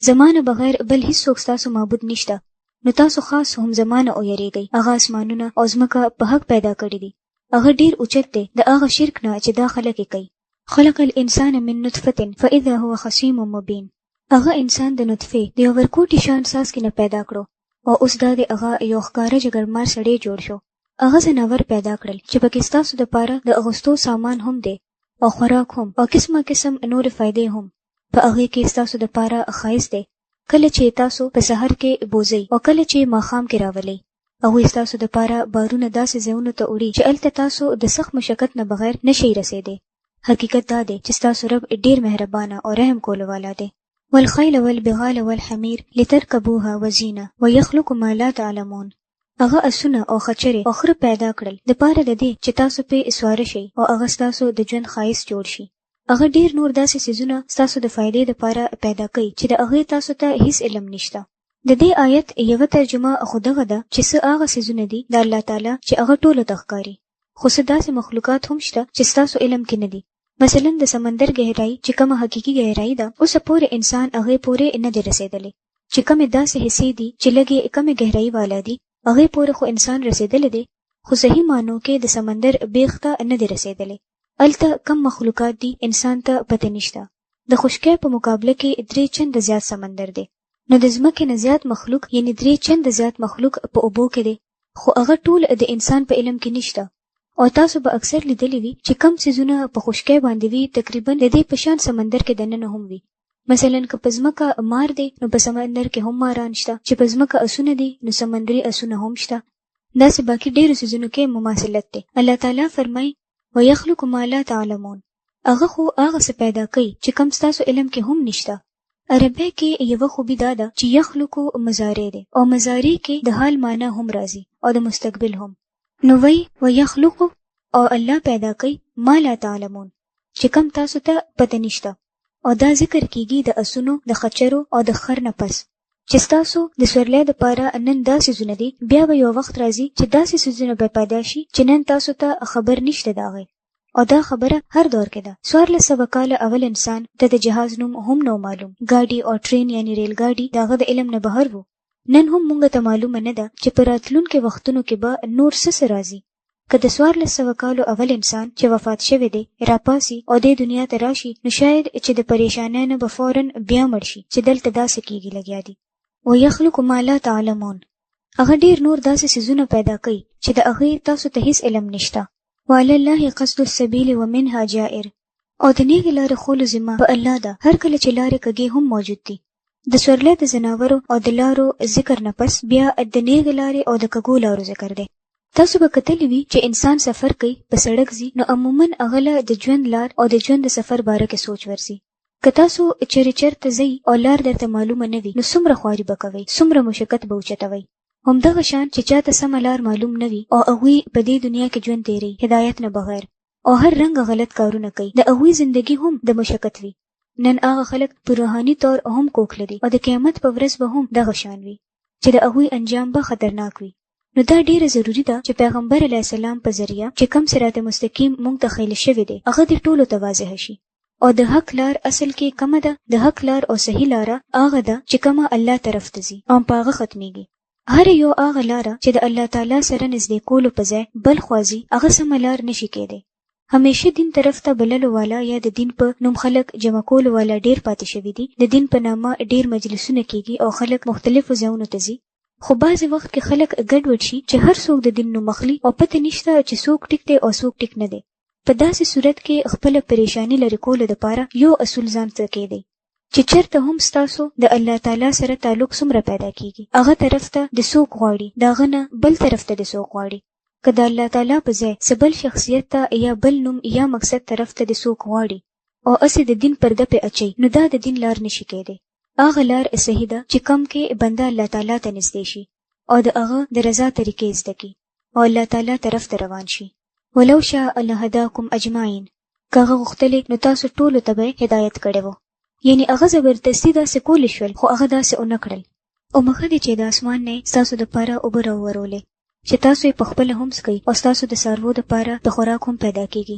زمانه بغیر بل هیڅوک ستاسو معبود نشته نو تاسو خاص هم زمانه اوریږئ هغه اسمانونه او ځمکه په حق پیدا کړي دي هغه ډیر اوچت دی د هغه شرک نه چې دا خلک کوي خلق الانسان من نطفه فاذا هو خصيم مبين هغه انسان د نطفه د یو ورکوټي شان ساس کې نه پیدا کړو او اوس دا د هغه یو ښکارا جګړمار سړی جوړ شو هغه ځناور پیدا کړل چې پکې ستاسو د پاره د اغوستو سامان هم دی او خوراک هم او قسمه قسم نور فائدې هم په هغه کې ستاسو د پاره خایس دی کله چې تاسو په سحر کې بوزئ او کله چې ماښام کې راولئ. هغوی ستاسو دپاره بارونه داسې ځایونو ته وړي چې هلته تاسو د سخت مشقت نه بغیر نشئ رسېدی. حقیقت دا دی چې ستاسو رب ډېر مهربانه او رحم کولو والا دی. والخیل والبغال والحمیر لترکبوها وزینه ویخلق ما لا تعلمون. هغه اسونه او خچرې او خره پیدا کړل دپاره د دې چې تاسو پې سواره شئ او هغه ستاسو د ژوند ښایست جوړ شي. هغه ډېر نور داسې څیزونه ستاسو د فایدې دپاره پیدا کوي چې د هغې تاسو ته هیڅ علم نشته. د دې آیت یوه ترجمه خو دغه ده چې څه هغه څیزونه دي د الله تعالی چې هغه ټولو ته ښکاري، خو څه داسې مخلوقات هم شته چې ستاسو علم کې نه دي. مثلا د سمندر گہرائی چې کومه حقیقي گہرائی ده اوسه پورې انسان هغې پورې نه دی رسېدلی. چې کومې داسې حصې دي چې لږې کمې گہرائی والا دي هغې پورې خو انسان رسېدلی دی، خو صحیح معنو کې د سمندر بیخ ته نه دی رسېدلی. هلته کم مخلوقات دي انسان ته پته نشته. د خشکۍ په مقابله کې 3 چنده زیات سمندر دی. نو د ځمکې نه زیات مخلوق یعنی 3 چنده زیات مخلوق په اوبو کې دی، خو هغه ټول د انسان په علم کې نشته. او تاسو به اکثر لیدلی وي چې کم څیزونه په خشکۍ باندې وي تقریبا د دې په شان سمندر کې دننه هم وي. مثلا که په ځمکه مار دی نو په سمندر کې هم ماران شته، چې په ځمکه اسونه دي نو سمندري اسونه هم شته. داسې باقي ډېرو څیزونو کې مماثلت دی. الله تعالی فرمایي ویخلق ما لا تعلمون. هغه خو هغه څه پیدا کوي چې کم ستاسو علم کې هم نشته. عربی کې یوه خوبي دا ده چې یخلقو مضارع دی او مضارع کې د حال معنی هم راځي او د مستقبل هم. نو وی ویخلقو او الله پیدا کوي ما لا تعلمون چې کم تاسو ته پته نشته. او دا ذکر کیږي د اسونو، د خچرو او د خر نه پس چې ستاسو د سورلۍ دپاره نن داسې څیزونه دي، بیا به یو وخت راځي چې داسې څیزونه به پیدا شي چې نن تاسو ته خبر نشته د هغې. او دا خبره هر دور کې ده. 1400 کاله اول انسان ته د جهاز نوم هم نو معلوم. ګاډي او ټرین یعنی ریل ګاډي د هغه د علم نه بهر وو. نن هم مونږ ته معلومه نه ده چې په راتلونکو وختونو کې به نور څه راځي. که د 1400 کالو اول انسان چې وفات شوی دی راپاسي او د دنیا ته راشي نو شاید چې د پریشانۍ نه به فورن بیا مړ شي چې دلته داسې کیږي لګیا دي. ویخلق ما لا تعلمون. هغه ډیر نور داسې څیزونه پیدا کوي چې د هغې تاسو ته هیڅ علم نشته. وعلى الله قصد السبيل ومنها جائر. او د نیغې لارې خولو ذمه په الله ده، هر کله چې لارې کږې هم موجود دي. د سورلۍ د ځناورو او د لارو ذکر نه پس بیا د نیغې لارې او د کږو لارو ذکر دی. تاسو به کتلی وي چې انسان سفر کوي په سړک ځي نو عموما هغه له د ژوند لار او د ژوند د سفر باره کې سوچ ورځي. که تاسو چېرته ځئ او لار درته معلومه نه وي نو څومره خواري به کوئ، څومره مشقت به اوچتوئ. همدغه شان چې چاته سمه لار معلوم نه وي او هغوی په دې دنیا کې ژوند تیروي هدایت نه بغیر او هر رنګ غلط کارونه کوي، د هغوی زندگی هم د مشقت وي. نن هغه خلک په روحاني طور هم کوکله دي او د قیامت په ورځ به هم دغه شان وي چې د هغوی انجام به خطرناک وي. نو دا ډیره ضروری ده چې پیغمبر علیه السلام په ذریعه چې کوم صراط مستقیم مونږ ته ښیل شوی دی هغه د ټولو ته واضح شي. او د حق لار اصل کې کومه ده؟ د حق لار او صحیح لاره هغه ده چې کومه الله طرف ته ځي او په هغه ختمیږي. هر یو هغه لاره چې د الله تعالی سره نږدې کولو په ځای بل خوازي هغه سمه لار نشي کېدی. همیشه دین طرف ته بللو والا یا د دین په نوم خلک جمع کولو والا ډیر پاتې شوي دي. د دین په نامه ډیر مجلسونه کیږي او خلک مختلفو ځایونو ته ځي، خو بعضې وخت کې خلک ګډوډ شي چې هر څوک د دین نوم اخلي او پته نشته چې څوک ټیک دی او څوک ټیک نه دی. په داسې صورت کې خپله پریشانی لرې کولو دپاره یو اصول ځان ته کېدی چې چېرته هم ستاسو د الله تعالی سره تعلق څومره پیدا کیږي هغه طرف ته د څوک غواړي، د هغه نه بل طرف ته د څوک غواړي. که د الله تعالی په ځای څه بل شخصیت ته یا بل نوم یا مقصد طرف ته د څوک غواړي او هسې د دین پرده پې اچوي نو دا د دین لار نشي کېدی. هغه لار صحیح ده چې کم کې بنده الله تعالی ته نږدې شي او د هغه د رضا طریقې زده کړي او الله تعالی طرف ته روان شي. ولو شاء لهداکم اجمعین. که هغه غوښتلی نو تاسو ټولو ته به هدایت کړی وو. یعنی هغه زبردستي داسې کولی شول خو هغه داسې ونه کړل. او مخه دې چې د اسمان نه ستاسو دپاره اوبه راوورولې چې تاسو یې پخپله هم څکئ او ستاسو د څاروو دپاره د خوراک هم پیدا کیږي.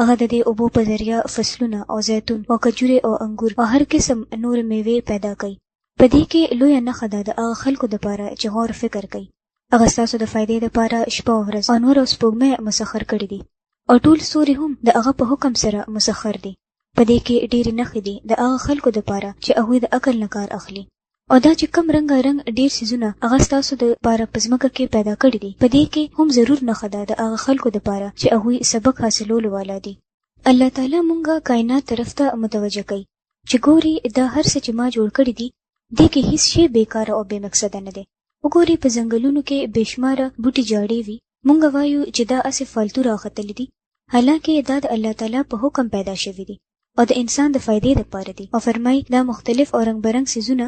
هغه د دې اوبو په ذریعه فصلونه او زیتون او کجورې او انګور او هر قسم نور میوې پیدا کوي. په دې کې لویه نښه ده د هغه خلکو دپاره چې غور فکر کوي. هغه ستاسو د فایدې دپاره شپه او ورځ او نور او سپوږمۍ مسخر کړي دي او ټول ستوري هم د هغه په حکم سره مسخر دي. په دې کې ډېرې نښې دي د هغه خلکو دپاره چې هغوی د عقل نه کار اخلي. او دا چې کم رنګ ډېر څیزونه هغه ستاسو دپاره په ځمکه کې پیدا کړي دي په دې کې هم ضرور نښه ده د هغه خلکو دپاره چې هغوی سبق حاصلولو والا دي. الله تعالی مونږه کائنات طرف ته متوجه کوي چې ګوري دا هر څه چې ما جوړ کړي دي دې کې هیڅ شی بیکاره او بې مقصده نه دی. وګورئ په ځنګلونو کې بېشماره بوټي جاړې وي، مونږ وایو چې دا اسې فالتو راختلي دي، حالانکه دا د الله تعالی په حکم پیدا شوي دي او د انسان د فائدې لپاره دي. او فرمای دا مختلف او رنگ برنګ سيزونه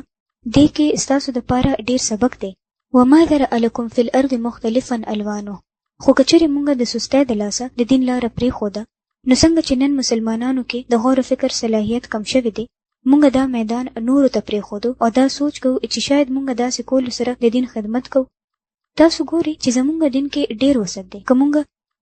دې کې ستاسو لپاره ډیر سبق دی. وما ذرأ لكم في الارض مختلفا الوانه. خو کچېرې مونږ د سستۍ د لاسه د دین لاره پرېښوده، نو څنګه چې نن مسلمانانو کې د غور فکر صلاحیت کم شوی دی، مونږ دا میدان نورو ته پرېښودو او دا سوچ کوو چې شاید مونږ داسې کولو سره د دین خدمت کوو. تاسو ګورئ چې زمونږ دین کې ډیر وسعت دی. که مونږ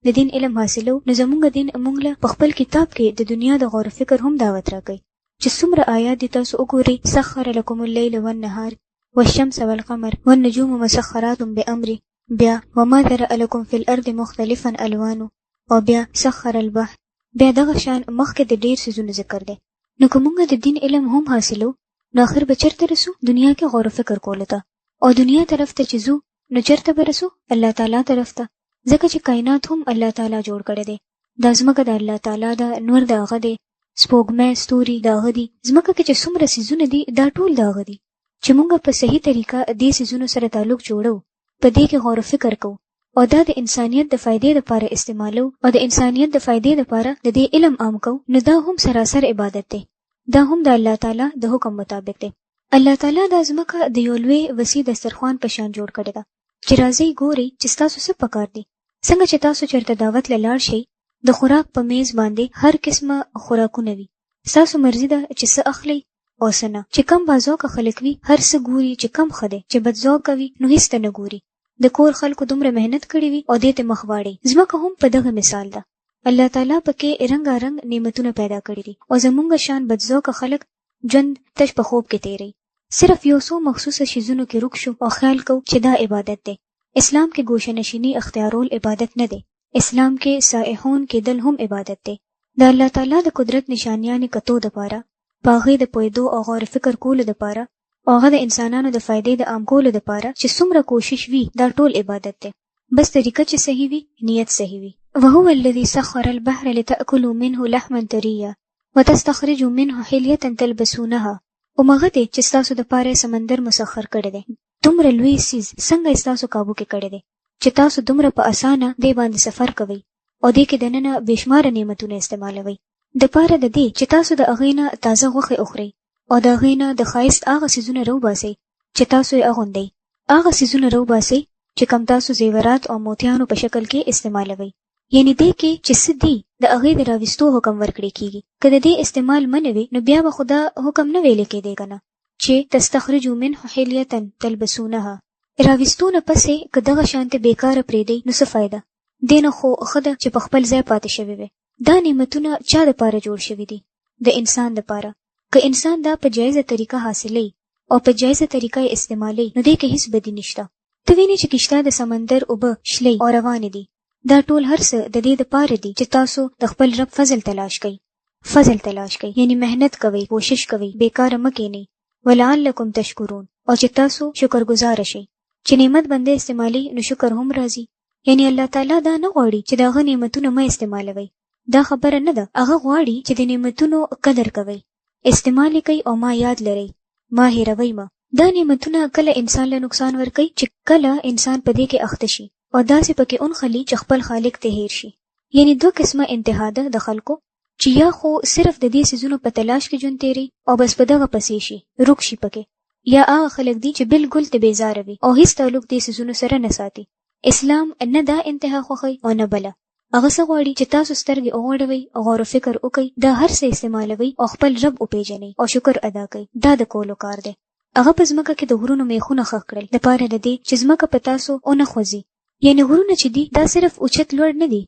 د دین علم حاصلو، نو زمونږ دین مونږ له په خپل کتاب کې د دنیا د غور فکر هم دعوت راکوي چې څومره آیات دي. تاسو وګورئ، سخر لكم الليل والنهار والشمس والقمر والنجوم مسخرات بأمره، بیا وما ذرأ لكم في الارض مختلفا الوانه، او بیا سخر البحر. بیا دغه شان مخکې د ډیر سيزونو ذکر دی. نو که مونږ د دین علم هم حاصلو، نو آخر به چېرته رسو؟ دنیا کې غور فکر کولو ته. او دنیا طرف ته چې ځو، نو چېرته به رسو؟ الله تعالی طرف ته. ځکه چې کائنات هم الله تعالی جوړ کړی دی. دا ځمکه د الله تعالی ده، نور د هغه دی، سپوږمۍ ستوري د هغه دي. ځمکه کې چې څومره سيزونه دي دا ټول د هغه دي. چې مونږ په صحیح طریقه دې سيزونو سره تعلق جوړو، په دې کې غور فکر کوو او دا د انسانیت د فائدې لپاره استعمالو او د انسانیت د فائدې لپاره د دې علم عام کوو، نو دا هم سراسر عبادت دی. دا هم د الله تعالی د حکم مطابق دی. الله تعالی د ځمکه د یو لوی وسیع دسترخوان په شان جوړ کړی ده چې راځئ ګورئ چې تاسو څه پکار دي. څنګه چې تاسو چېرته دعوت له لاړ شئ، د خوراک په میز باندې هر قسمه خوراکونه وي. ستاسو مرضي ده چې څه اخلئ او څه نه. چې کم بازوقه خلک وي هر څه ګوري، چې کم ښه دی. چې بدذوقه وي نو هیڅ ته نه ګوري. د کور خلکو دومره مهنت کړې وي او دې ته مخ واړي. ځمکه هم په دغه مثال ده. الله تعالی پکې رنګارنګ نعمتونه پیدا کړي دي او زمونږ شان بدذوقه خلک ژوند تش په خوب کې تیری. صرف یو څو مخصوصه شیزونو کې رک شو او خیال کو چې دا عبادت دی. اسلام کې گوشه نشینی اختیارول عبادت نه دی. اسلام کې سائحون کې دل هم عبادت دی. د الله تعالی د قدرت نشانیانې کتو دپاره، پاغې د پوهېدو او غور فکر کولو دپاره، او هغه د انسانانو د فائدې د عام کولو دپاره چې څومره کوشش وي، دا ټول عبادت دی. بس طریقه چې صحیح وي، نیت صحیح وي. وهو الذي سخر البحر لتأكلوا منه لحما طريا وتستخرجوا منه حلية تلبسونها. او مغه دې چې تاسو د پاره سمندر مسخر کړی دی. دومره لوی سیز څنګه تاسو قابو کې کړی دی چې تاسو دومره په اسانه دې باندې سفر کوئ او دې کې دننه بشمار نعمتونه استعمالوي. د پاره د دې چې تاسو د اغینا تازه غوښه اخري او د اغینا د خایست هغه سيزونه روباسي چې تاسو یې اغوندئ. هغه سيزونه روباسي چې کم تاسو زیورات او موتیانو په شکل کې استعمالوي. یعنی دې کې چې سدي د اغې د راوستو حکم ورکړي کیږي. کله دې استعمال منوي نو بیا به خدا حکم نه ویل کېږي کنه چې تستخرجوا منه حلیه تلبسونها. راوستونه پسې کداغه شانته بیکاره پرې دی نو څه فائدہ؟ دینه خو خدا چې په خپل ځای پاتې شوی وي. دا نعمتونه چا د پاره جوړ شوی دي؟ د انسان د پاره. که انسان دا په جایزه طریقه حاصلې او په جایزه طریقه استعمالي نو دې کې هیڅ بدی نشته. ته ویني چې کشته د سمندر اوبه شلې او روانې دي. دا ټول هر څه د دې لپاره دي چې تاسو د خپل رب فضل تلاش کړئ. فضل تلاش کړئ یعنی مهنت کوئ، کوشش کوئ، بیکاره مه کینئ. ولعلکم تشکرون، او چې تاسو شکرګزار شئ. چې نعمت بنده استعمالي نو شکر هم راځي. یعنی الله تعالی دا نه غواړي چې دغه نعمتونه مه استعمالوي. دا خبره نه ده. هغه غواړي چې د نعمتونو قدر کوئ، استعمال کوي او ما یاد لرئ، ما هیروئ مه. دا نعمتونه کله انسان له نقصان ورکوي چې کله انسان په دې کې اخته شي او داسې پکې اونخلي چې خپل خالق ته هیر شي. یعنی دوه قسمه انتها ده د خلکو چې یا خو صرف د دې سيزونو په تلاش کې ژوند تیری او بس په دغه پسې شي، رک شي پکې، یا هغه خلک دي چې بالکل ته بیزاره وي او هیڅ تعلق دې سيزونو سره نه ساتي. اسلام نه دا انتها خوښي او نه بله. هغه څه غواړي چې تاسو سترګې وغوړوئ، غور او فکر وکئ، دا هر څه استعمالوي او خپل رب وپېژنئ او شکر ادا کړئ. دا د کولو کار دی. هغه په ځمکه کې د غرونو میخونه ښخ کړل دپاره د دې چې ځمکه په تاسو ونه خوځي. یعنی غرونه چې دي دا صرف اوچت لوړ نه دي،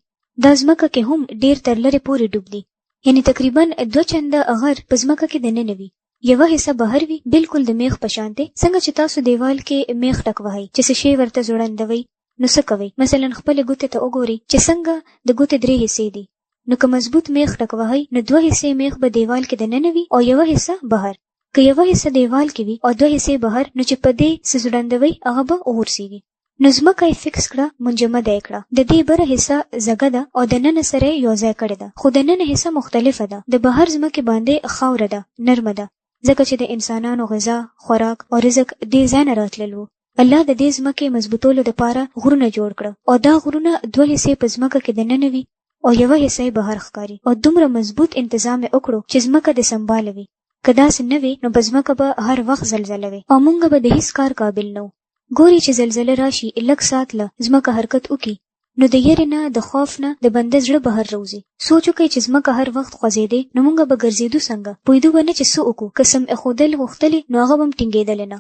دا ځمکه کې هم ډیر تر لرې پورې ډوب دي. یعنی تقریبا 2 چنده غر په ځمکه کې دننه وي، یوه حصہ بهر وي، بالکل د میخ په شان دی. څنګه چې تاسو دیوال کې میخ ټک وهئ چې څه شی ورته ځوړندوئ، نو څه کوئ؟ مثلا خپلې ګوتې ته وګورئ چې څنګه د ګوتې 3 حصې دي. نو که مضبوط میخ ټک وهئ نو 2 حصې میخ به دیوال کې دننه وي او یوه حصہ بهر. که یوه حصہ دیوال کې وي او 2 حصې بهر، نو چې په دې څه ځوړندوئ هغه به وغورځېږي. نو ځمکه یې فکس کړه، منجمده یې کړه. د دې بره حصہ زګه ده او د ننه سره یو ځای کړې ده، خو د ننه حصہ مختلفه ده. د بهر ځمکې باندې خاوره ده، نرمه ده، ځکه چې د انسانانو غذا، خوراک او رزق دې ځای نه راتللو. الله د دې ځمکې مضبوطولو دپاره غرونه جوړ کړه او دا غرونه 2 حصې په ځمکه کې دننه وي او 1 حصه بهر ښکاري او دومره مضبوط انتظام یې وکړو چې ځمکه د سنباله وي. که داسې نه وي نو په ځمکه به هر وخت زلزله وي او موږ به د هیڅ کار قابل نه وو. ګوري چې زلزله راشي لږ ساعت له ځمکه حرکت وکړي نو د یری نه د خوف نه د بنده زړه بهر راوځي. سوچ وکړئ چې ځمکه هر وخت خوځېدې نو موږ به ګرځېدو څنګه؟ پوهېدو به نه چې څه وکړو. که سم ایښودل غوښتلې نو هغه به هم ټینګېدلی نه.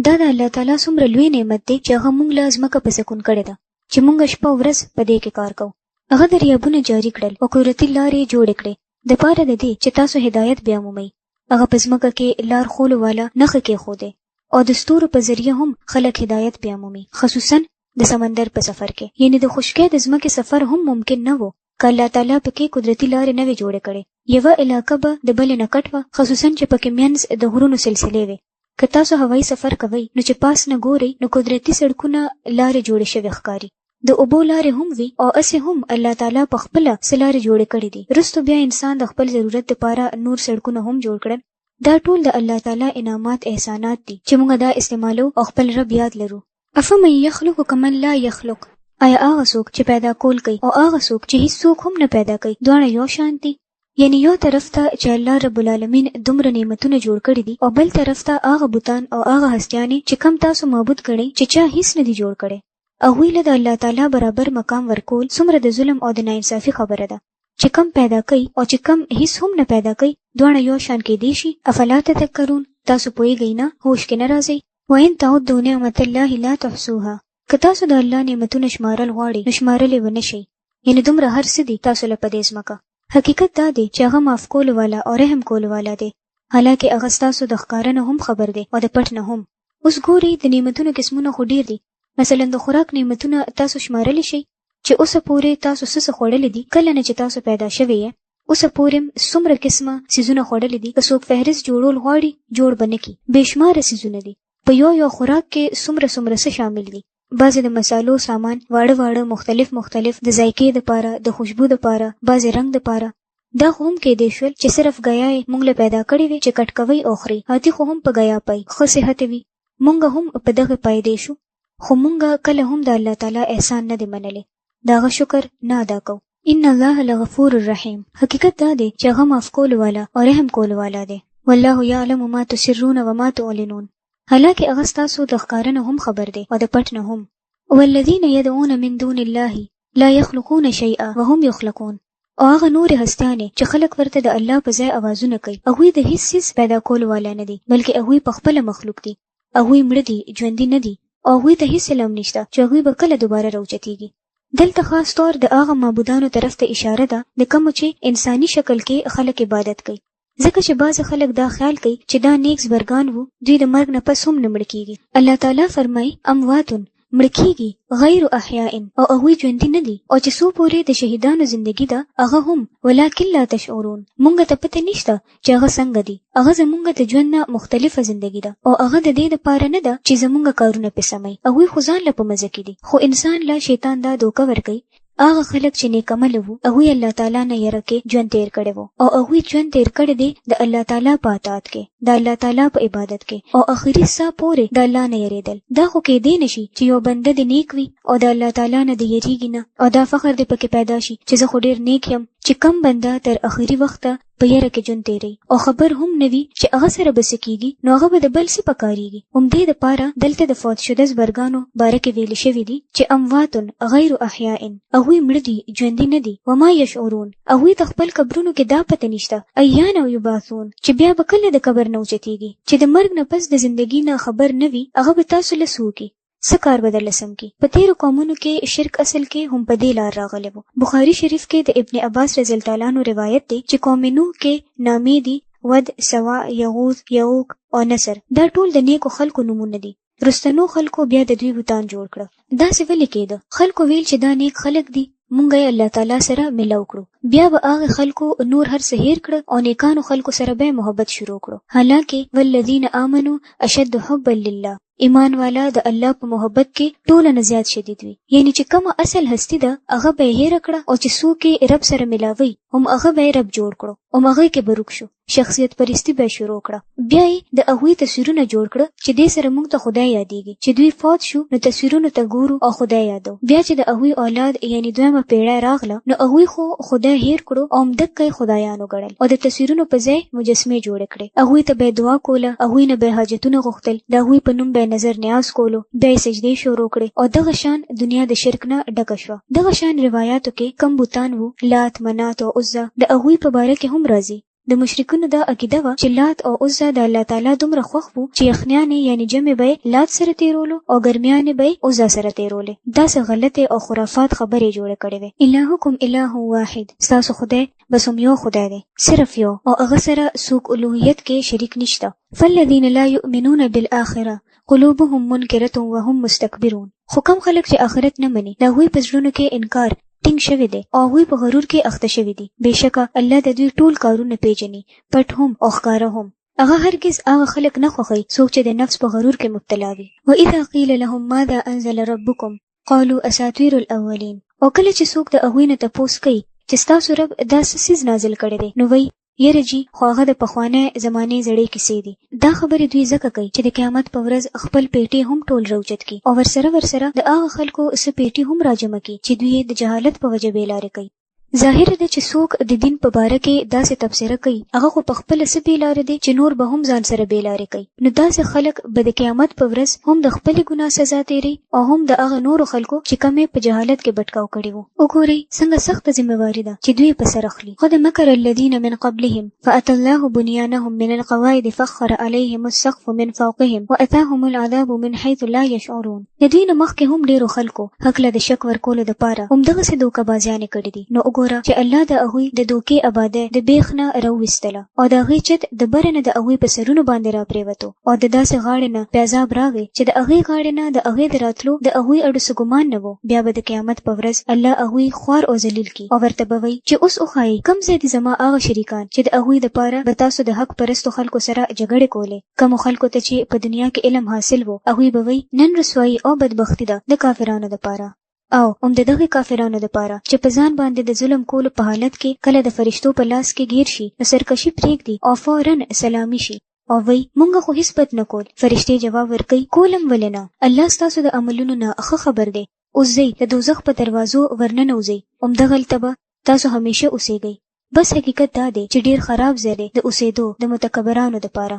دا د الله تعالی څومره لوی نعمت دی چې هغه موږ له ځمکه په سکون کړې ده چې موږ شپه ورځ په دې کې کار کوو. هغه دریابونه جاري کړل او قدرتي لارې جوړې کړې دپاره د دې چې تاسو هدایت بیا مومئ. هغه په ځمکه کې لار ښولو والا نښې کېښودې او د ستورو په ذریعه هم خلک هدایت بیا مومي، خصوصا د سمندر په سفر کې. یعنی د خشکۍ د ځمکې سفر هم ممکن نه و که الله تعالی پکې قدرتي لارې نه وي جوړې کړې. یوه علاقه به د بلې نه کټ وه، خصوصا چې پکې منځ د غرونو سلسلې وې. که تاسو هوایي سفر کوئ نو چې پاس نه ګورئ نو قدرتي سړکونه لارې جوړې شوې ښکاري. د اوبو لارې هم وي او اسې هم الله تعالی په خپله څه لارې جوړې کړې دي. وروستو بیا انسان د خپل ضرورت دپاره نور سړکونه هم جوړ کړل. دا ټول د الله تعالی انعامات احسانات دي چې موږ دا استعمالو او خپل رب یاد لرو. افمن یخلق کمن لا یخلق، آیا هغه څوک چې پیدا کول کوي او هغه څوک چې هیڅ څوک هم نه پیدا کوي دواړه یو شان دي؟ یعنی یو طرف ته چې الله رب العالمین دومره نعمتونه جوړ کړي دي او بل طرف ته هغه بوتان او هغه هستیانې چې کم تاسو معبود کړئ چې چا هیڅ نه دي جوړ کړي. هغوی له د الله تعالی برابر مقام ورکول څومره د ظلم او د ناانصافي خبره ده چې کم پیدا کوي او چې کم هیڅ هم نه پیدا کوي دواړه یو شان کېدی شي. افلا تذکرون، تاسو پوهیږئ نه؟ هوش کې نه راځئ. وان تعدوا نعمت الله لا تحصوها، که تاسو د الله نعمتونه شمارل غواړئ نو شمارلی به نه شئ. یعنې دومره هر څه دي تاسو له په دې ځمکه. حقیقت دا دی چې هغه معاف کولو والا او رحم کولو والا دی، حالانکه هغه ستاسو د ښکاره نه هم خبر دی او د پټ نه هم. اوس ګورئ د نعمتونو قسمونه خو ډېر دي. مثلا د خوراک نعمتونه تاسو شمارلی شئ چې اوسه پورې تاسو څه خوړلی دي. کله نه چې تاسو پیدا شوي یې اوسه پورې څومره قسمه څیزونه خوړلی دي. که څوک فهرست جوړول غواړي جوړ به نه کړي. بېشماره څیزونه دي. په یو خوراک کې څومره څه شامل دي. بعضې د مسالو سامان واړه مختلف د ذایقې دپاره، د خوشبو دپاره، بعضې رنګ دپاره. دا خو هم کېدی شول چې صرف ګیا یې موږ له پیدا کړې وي چې کټ کوئ او خورئ. هاتي خو هم په ګیا پای ښه صحت وي، موږ هم په دغه پایدې شو. خو موږ کله هم د الله تعالی احسان نه دی منلی، د هغه شکر نه ادا کوو. ان الله لغفور الرحیم، حقیقت دا دی چې هغه معاف کولو والا او رحم کولو والا دی. والله یعلم ما تسرون وما تعلنون، حالانکه هغه ستاسو د ښکاره نه هم خبر دی او د پټ نه هم. والذین یدعون من دون الله لا یخلقون شیئا وهم یخلقون، او هغه نورې هستیانې چې خلک ورته د الله په ځای اوازونه کوي هغوی د هیڅ څیز پیدا کولو والا نه دي، بلکې هغوی پخپله مخلوق دي. هغوی مړه دي، ژوندي نه دي، او هغوی ته هیڅ علم نشته چې هغوی به کله دوباره راوچتېږي. دلته خاص طور د هغه معبودانو طرف ته اشاره ده د کومو چې انساني شکل کې خلک عبادت کوي. ځکه چې بعض خلک دا خیال کوي چې دا نیک زبرګان وو، دوی د مرګ نه پس هم نه مړه کېږي. الله تعالی فرمایي امواتن، مړه کېږي، غیر احیاء، او هغوی ژوندي نه دي. او چې څو پورې د شهیدانو زندگی ده هغه هم ولکن لا تشعرون، مونږ ته پته نشته چې هغه څنګه دي. هغه زمونږ د ژوند نه مختلفه زندگی ده او هغه د دې دپاره نه ده چې زمونږ کارونه پې سموي. هغوی خو ځان له په مزه کې دي، خو انسان له شیطان دا دوکه ورکوي. هغه خلک چې نیک عمله وو هغوی الله تعالی نه یره کې ژوند تیر کړی وو او هغوی ژوند تیر کړی دی د الله تعالی په اطاعت کې، د الله تعالی په عبادت کې، او آخري ساه پورې د الله نه یریدل. دا خو کېدی نشي چې یو بنده د نیک وي او د الله تعالی نه د یریږي نه، او دا فخر دې پکې پیدا شي چې زه خو ډېر نیک یم. چې کم بنده تر آخري وخته په یره کې ژوند تیری او خبر هم نه وي چې هغه سره به څه کېږي، نو هغه به د بل څه پکارېږي. همدې دپاره دلته د فوت شده زبرګانو باره کې ویلي شوي دي چې امواتن غیر احیاء، هغوی مړه دي، ژوندي نه دي. وما یشعرون، هغوی ته خپل قبرونو کې دا پته نشته ایان او یبعثون، چې بیا به کله د قبر نه اوچتېږي. چې د مرګ نه پس د زندګي نه خبر نه وي هغه به تاسو له څه وکړي، څه کار به درله سم کړي. په تېرو قومونو کې شرک اصل کې هم په دې لار راغلی و. بخاري شریف کې د ابن عباس رضی الله تعالی عنه روایت دی چې قوم نوح کې نامې دي ود، سوا، یغوث، یعوق او نصر. دا ټول د نیکو خلکو نومونه دي. رستنو خلکو بیا د دوی بوتان جوړ کړه. داسې ولې کېده؟ خلکو ویل چې دا نیک خلک دي، مونږ یې الله تعالی سره ملاو کړو. بیا به هغه خلکو نور هر څه هیر کړه او نیکانو خلکو سره به محبت شروع کړو. حالانکه والذین آمنوا اشد حبا لله، ایمان والا د الله په محبت کې ټول نه زیات شدید وي. یعنی چې کومه اصل هستی ده هغه به هیر کړه او چې څوک یې رب سره ملاوي هم هغه به رب جوړ کړو او هغه کې بروک شو، شخصیت پرستی به شروع کړه. بیا یې د هغوی تصویرونه جوړ کړه چې دې سره موږ ته خدای یادېږي. چې دوی فوت شو نو تصویرونو ته ګورو او خدای یادو. بیا چې د هغوی اولاد یعنی دویمه پیړۍ راغله نو هغوی خو خدای هیر کړو او همدکه خدایانو ګڼل او د تصویرونو په ځای مجسمې جوړې کړې. هغوی ته به دعا کوله، هغوی نه به حاجتونه غوښتل، د هغوی په نوم به نظر نیاز کولو، بیا یې سجدې شروع کړې او دغه شان دنیا د شرک نه ډکه شوه. دغه شان روایاتو کې کم بوتان وو، لات، منات او عزا د هغوی په باره کې هم راځي. د مشرکینو دا عقیده وه چې لات او عزا د الله تعالی دومره خوښ وو چې یخنیانې یعنی جمع به یې لات سره تیرولو او ګرمیانې به یې عزا سره تیرولې. داسې غلطې او خرافات خبرې جوړې کړې وې. الهکم اله واحد، ستاسو خدای بس هم یو خدای دی، صرف یو، او هغه سره څوک الوهیت کې شریک نشته. فالذین لا یؤمنون بالآخرة قلوبهم منکرة وهم مستكبرون. خو کم خلک چې آخرت نه مني د هغوی په زړونو کې انکار ټینګ شوی دی او هغوی په غرور کې اخته شوي دي. بېشکه الله د دوی ټول کارونه پیژني، پټ هم او ښکاره هم. هغه هرگز هغه خلک نه خوښوي څوک چې د نفس په غرور کې مبتلا وي. واذا قیل لهم ماذا انزل ربکم قالوا اساطیر الاولین. او کله چې څوک د هغوی نه تپوس کوي چې ستاسو رب دا څه څیز نازل کړی دی نو وایي یره جی خو هغه د پخوانۍ زمانې زړې کیسې دي. دا خبرې دوی ځکه کوي چې د قیامت په ورځ خپل پیټي هم ټول راوچت کړي او ورسره د هغه خلکو څه پیټي هم راجمع کړي چې دوی د جهالت په وجه بېلارې کوي. ظاهر ده چې څوک د دین په باره کې داسې تبصره کوي هغه خو په خپله څه بېلارې دی چې نور به هم ځان سره بېلارې کوي. نو داسې خلک به د قیامت په ورځ هم د خپلې ګناه سزا تیري او هم د هغه نورو خلکو چې کم یې په جهالت کې بټکاو کړي وو. وګورئ څنګه سخته ذمهواري ده چې دوی په سر اخلي. قد مکر الذین من قبلهم فأتى الله بنيانهم من القواعد فخر عليهم السقف من فوقهم وأتاهم العذاب من حيث لا يشعرون. د دوی نه مخکې هم ډېرو خلکو هکله د شک ورکولو دپاره همدغسې دوکهبازیانې کړي دي. نو وګوره چې الله د هغوی د دوکې اباده د بیخ نه راوویستله او د هغې چت د بره نه د هغوی په سرونو باندې راپرېوتو او د داسې غاړې نه په عذاب راغی چې د هغې غاړې نه د هغې د راتلو د هغوی اړو څه ګمان نه و. بیا به د قیامت په ورځ الله هغوی خوار او ذلیل کړي او ورته به وایي چې اوس وښایئ کوم ځای دي زما هغه شریکان چې د هغوی دپاره به تاسو د حق پرستو خلکو سره جګړې کولې. کومو خلکو ته چې په دنیا کې علم حاصل و هغوی به وایي نن رسوایي او بدبختي ده د کافرانو دپاره او هم د دغه کافرانو دپاره چې په ځان باندې د ظلم کولو په حالت کې کله د فرشتو په لاس کې گیر شي نو سرکشي پرېږدي او فوراً سلامي شي او وایي مونږ خو هیڅ بد نه کول. فرشتې جواب ورکوي کولم ولې نه، الله ستاسو د عملونو نه ښه خبر دی. اوس ځئ د دوزخ په دروازو ورننوځئ، همدغلته به تاسو همیشه اوسېږئ. بس حقیقت دا دی چې ډېر خراب ځای دی د اوسېدو د متکبرانو دپاره.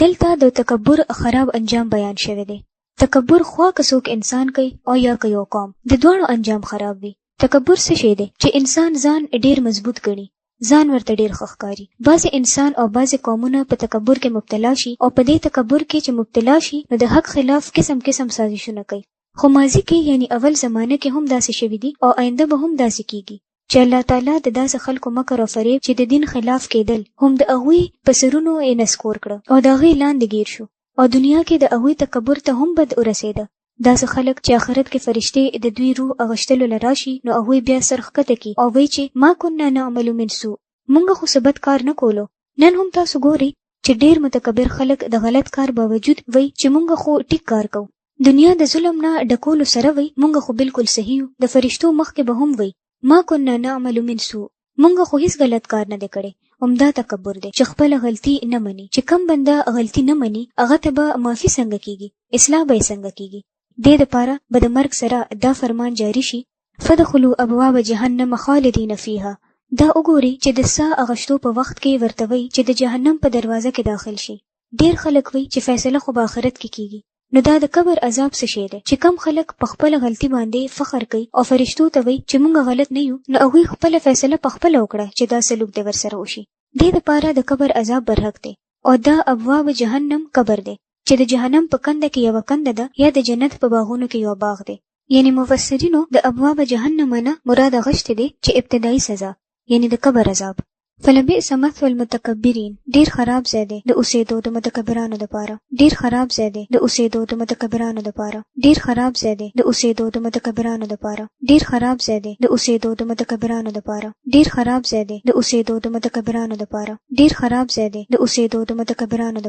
دلته د تکبر خراب انجام بیان شوی دی. تکبر خوا که څوک انسان کوي او یا که یو قوم، د دواړو انجام خراب وي. تکبر څه شی دی چې انسان ځان ډیر مضبوط ګڼي، ځان ورته ډیر ښه ښکاري. بعضې انسان او بعضې قومونه په تکبر کې مبتلا شي او په دې تکبر کې چې مبتلا شي نو د حق خلاف قسم قسم سازشونه کوي. خو ماضي کې یعنی اول زمانه کې هم داسې شوي دي او آینده به هم داسې کیږي چې الله تعالی د داسې خلکو مکر او فریب چې د دین خلاف کېدل هم د هغوی په سرونو یې نسکور کړه او د هغې لاندې ګیر شو او دنیا کې د هغوی تکبر ته هم بد ورسېده. داسې خلک چې آخرت کې فرشتې د دوی روح اغشتلو له راشي نو هغوی بیا سر ښکته کړي او وایي چې ما کنا نعمل من سوء، مونږ خو څه بد کار نه کولو. نن هم تاسو ګورئ چې ډېر متکبر خلک د غلط کار باوجود وایي چې مونږ خو ټیک کار کوو. دنیا د ظلم نه ډکولو سره وایي مونږ خو بالکل صحیح یو. د فرشتو مخکې به هم وایي ما کنا نعمل من سوء، مونږ خو هیڅ غلط کار نه دی کړی. همدا تکبر دی چې خپل غلطي نه مني. چې کم بنده غلطي نه مني هغه ته به معافي څنګه کیږي، اصلاح به یې څنګه کیږي. دې دپاره به د مرګ سره دا فرمان جاری شي فدخلوا ابواب جهنم خالدین فیها. دا وګوري چې د ساه اغشتو په وخت کې ورته وایي چې د جهنم په دروازه کې داخل شي. ډېر خلک وایي چې فیصله خو په آخرت کې کیږي. نو دا د قبر عذاب څه شی دی چې کم خلک په خپل غلطي باندې فخر کوي او فرشتو ته وایي چې مونږ غلط نه یو نو هغوی خپله فیصله په خپله وکړه چې دا سلوک دې ورسره وشي. دې دپاره د قبر عذاب برحق دی او دا ابواب جهنم قبر دی چې د جهنم په کنده کې یوه کنده ده یا د جنت په باغونو کې یو باغ دی. یعنی مفسرینو د ابواب جهنم نه مراد غشت دی چې ابتدایي سزا یعنی د قبر عذاب. فلبئس مثوى المتکبرین، ډیر خراب ځای دی د اوسېدو د متکبرانو دپاره. ډیر خراب ځای دی د اوسېدو د متکبرانو دپاره. ډیر خراب ځای دی د اوسېدو د متکبرانو دپاره. ډیر خراب ځای دی د اوسېدو د متکبرانو دپاره. ډیر خراب ځای دی د اوسېدو د متکبرانو دپاره. ډیر خراب ځای دی د اوسېدو د متکبرانو دپاره.